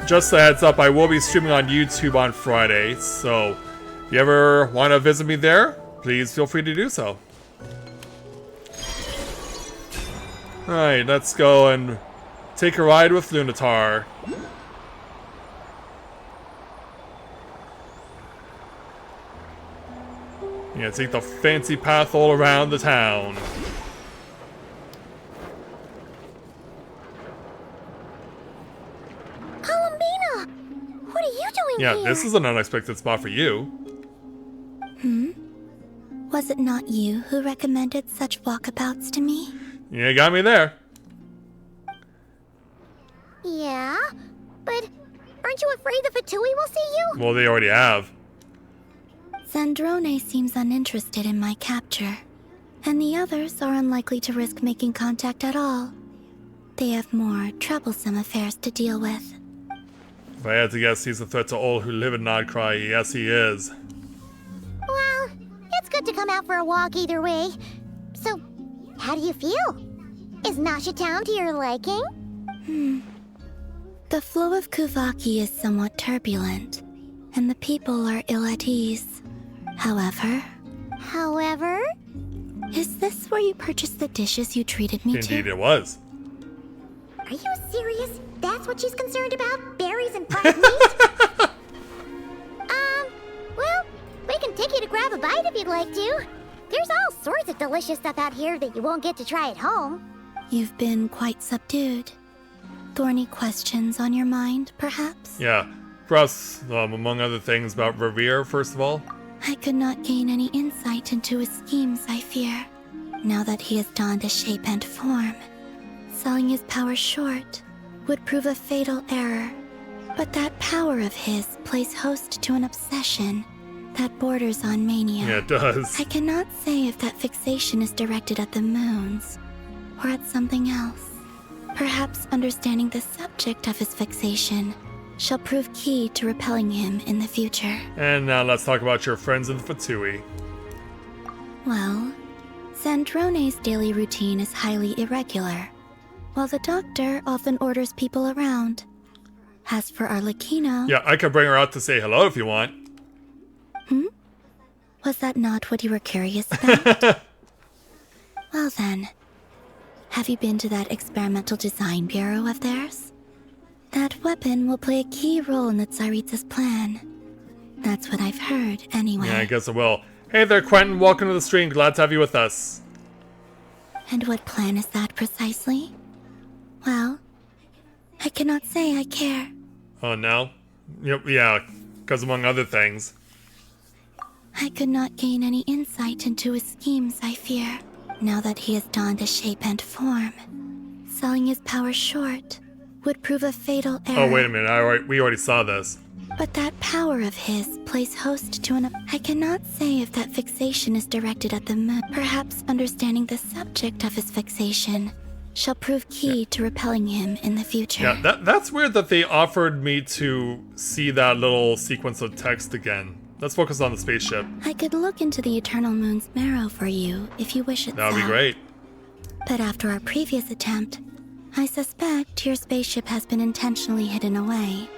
just a heads up, I will be streaming on YouTube on Friday. So if you ever want to visit me there, please feel free to do so. Alright, let's go and take a ride with Lunatar. Yeah, take the fancy path all around the town. Columbina! What are you doing here? Yeah, this is an unexpected spot for you. Was it not you who recommended such walkabouts to me? Yeah, you got me there. Yeah, but aren't you afraid the Fatui will see you? Well, they already have. Zandrone seems uninterested in my capture, and the others are unlikely to risk making contact at all. They have more troublesome affairs to deal with. If I had to guess, he's a threat to all who live in Nodcry. Yes, he is. Well, it's good to come out for a walk either way. So, how do you feel? Is Nasha Town to your liking? The flow of Kuvaki is somewhat turbulent, and the people are ill at ease. However? Is this where you purchased the dishes you treated me to? Indeed it was. Are you serious? That's what she's concerned about? Berries and fried meat? Well, we can take you to grab a bite if you'd like to. There's all sorts of delicious stuff out here that you won't get to try at home. You've been quite subdued. Thorny questions on your mind, perhaps? Yeah, perhaps, among other things, about Revere, first of all. I could not gain any insight into his schemes, I fear. Now that he has donned a shape and form, selling his power short would prove a fatal error. But that power of his plays host to an obsession that borders on mania. Yeah, it does. I cannot say if that fixation is directed at the moons or at something else. Perhaps understanding the subject of his fixation shall prove key to repelling him in the future. And now let's talk about your friends in the Fatui. Well, Zandrone's daily routine is highly irregular, while the doctor often orders people around. As for Arlecchino... Yeah, I could bring her out to say hello if you want. Was that not what you were curious about? Well then, have you been to that experimental design bureau of theirs? That weapon will play a key role in the Tsaritsa's plan. That's what I've heard, anyway. Yeah, I guess it will. Hey there, Quentin. Welcome to the stream. Glad to have you with us. And what plan is that precisely? Well, I cannot say I care. Oh, no? Yep, yeah, because among other things. I could not gain any insight into his schemes, I fear. Now that he has donned a shape and form, selling his power short would prove a fatal error. Oh, wait a minute. We already saw this. But that power of his plays host to an... I cannot say if that fixation is directed at the moon. Perhaps understanding the subject of his fixation shall prove key to repelling him in the future. Yeah, that's weird that they offered me to see that little sequence of text again. Let's focus on the spaceship. I could look into the Eternal Moon's marrow for you if you wish it. That would be great. But after our previous attempt, I suspect your spaceship has been intentionally hidden away.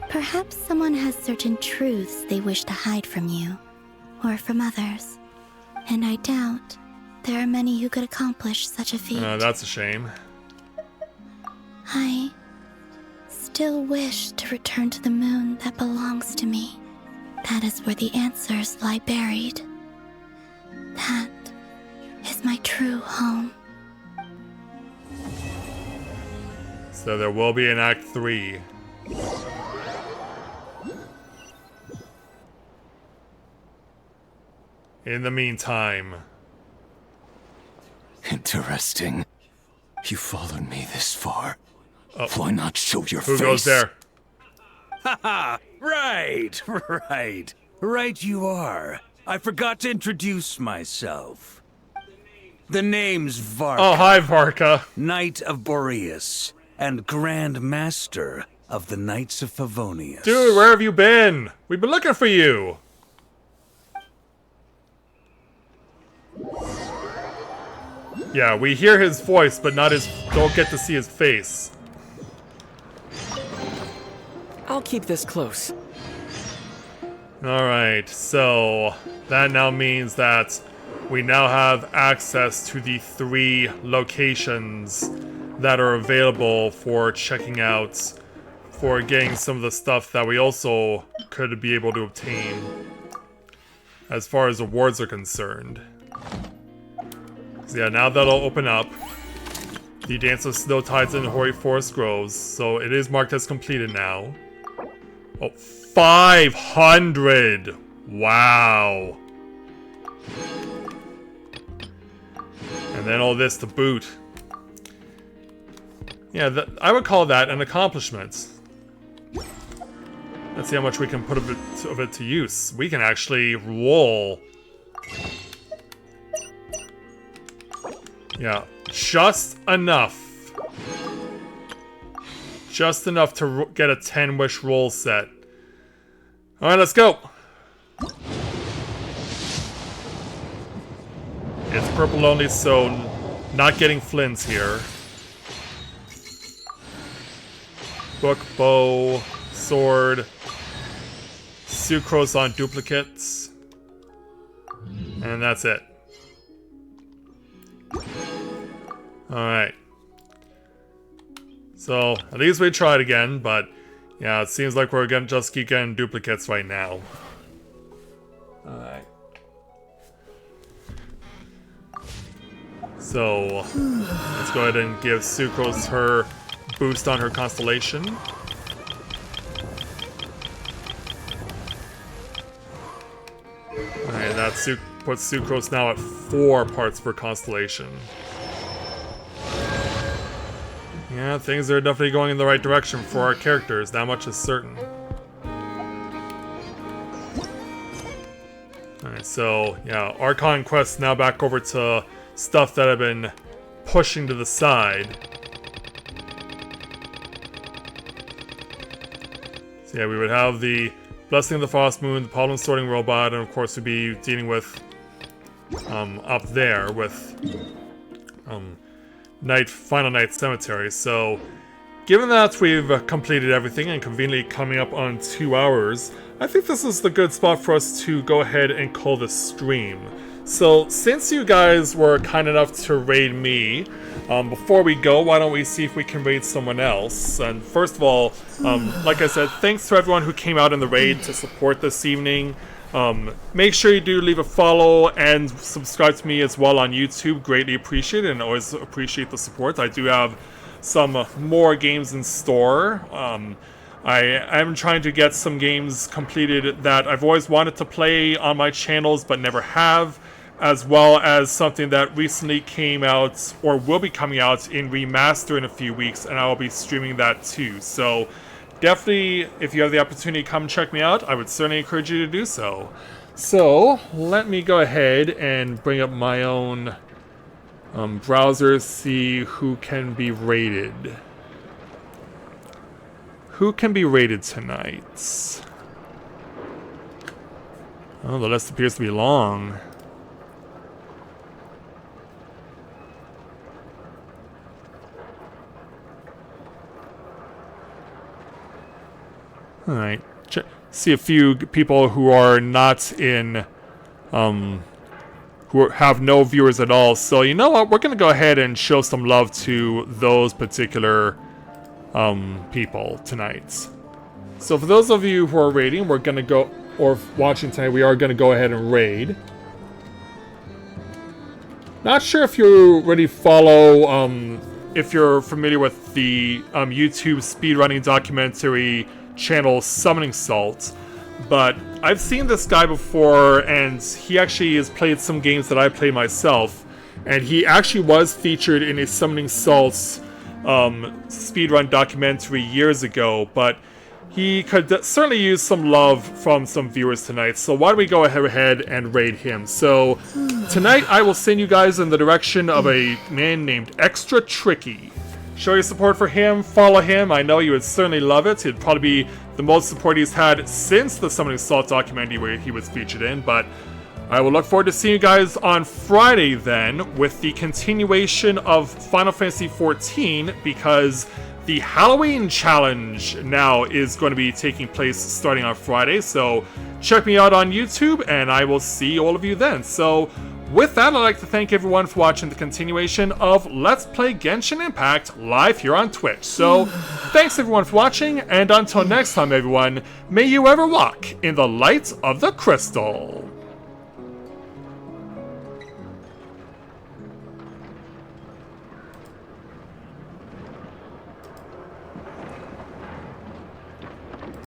Perhaps someone has certain truths they wish to hide from you, or from others. And I doubt there are many who could accomplish such a feat. That's a shame. I still wish to return to the moon that belongs to me. That is where the answers lie buried. That is my true home. So there will be an Act 3. In the meantime... Interesting. You followed me this far. Why not show your face? Who goes there? Haha! Right! Right you are. I forgot to introduce myself. The name's Varka. Oh, hi, Varka. Knight of Boreas and Grand Master of the Knights of Favonius. Dude, where have you been? We've been looking for you. Yeah, we hear his voice, but don't get to see his face. I'll keep this close. Alright, so that now means that we now have access to the 3 locations that are available for checking out, for getting some of the stuff that we also could be able to obtain as far as awards are concerned. So yeah, now that'll open up. The Dance of Snow Tides in Hoary Forest Groves, so it is marked as completed now. Oh, 500! Wow. And then all this to boot. Yeah, I would call that an accomplishment. Let's see how much we can put of it to use. We can actually roll. Yeah, just enough. Just enough to get a 10-wish roll set. Alright, let's go. It's purple only, so not getting flints here. Book, bow, sword, sucrose on duplicates. And that's it. Alright. So, at least we tried again, but yeah, it seems like we're gonna just keep getting duplicates right now. Alright. So, let's go ahead and give Sucrose her boost on her constellation. Alright, that puts Sucrose now at 4 parts per constellation. Yeah, things are definitely going in the right direction for our characters, that much is certain. Alright, so, yeah, Archon Quest now back over to stuff that I've been pushing to the side. So yeah, we would have the Blessing of the Frost Moon, the Problem Sorting Robot, and of course we'd be dealing with, up there with, Final Night Cemetery. So, given that we've completed everything and conveniently coming up on 2 hours, I think this is the good spot for us to go ahead and call this stream. So, since you guys were kind enough to raid me, before we go, why don't we see if we can raid someone else? And first of all, like I said, thanks to everyone who came out in the raid to support this evening. Make sure you do leave a follow and subscribe to me as well on YouTube. Greatly appreciate it and always appreciate the support. I do have some more games in store. I am trying to get some games completed that I've always wanted to play on my channels but never have, as well as something that recently came out or will be coming out in remaster in a few weeks, and I will be streaming that too. So definitely, if you have the opportunity to come check me out, I would certainly encourage you to do so. So, let me go ahead and bring up my own browser, see who can be rated. Who can be rated tonight? Oh, the list appears to be long. Alright, see a few people who are not in, who have no viewers at all. So you know what, we're going to go ahead and show some love to those particular people tonight. So for those of you who are raiding, we're going to go, or watching tonight, we are going to go ahead and raid. Not sure if you already follow, if you're familiar with the YouTube speedrunning documentary channel Summoning Salt, but I've seen this guy before, and he actually has played some games that I played myself, and he actually was featured in a Summoning Salt speedrun documentary years ago, but he could certainly use some love from some viewers tonight. So why don't we go ahead and raid him? So tonight I will send you guys in the direction of a man named Extra Tricky. Show your support for him, follow him. I know you would certainly love it. It'd probably be the most support he's had since the Summoning Salt documentary where he was featured in. But I will look forward to seeing you guys on Friday then with the continuation of Final Fantasy XIV, because the Halloween challenge now is going to be taking place starting on Friday. So check me out on YouTube and I will see all of you then. So with that, I'd like to thank everyone for watching the continuation of Let's Play Genshin Impact live here on Twitch. So thanks everyone for watching, and until next time everyone, may you ever walk in the light of the crystal.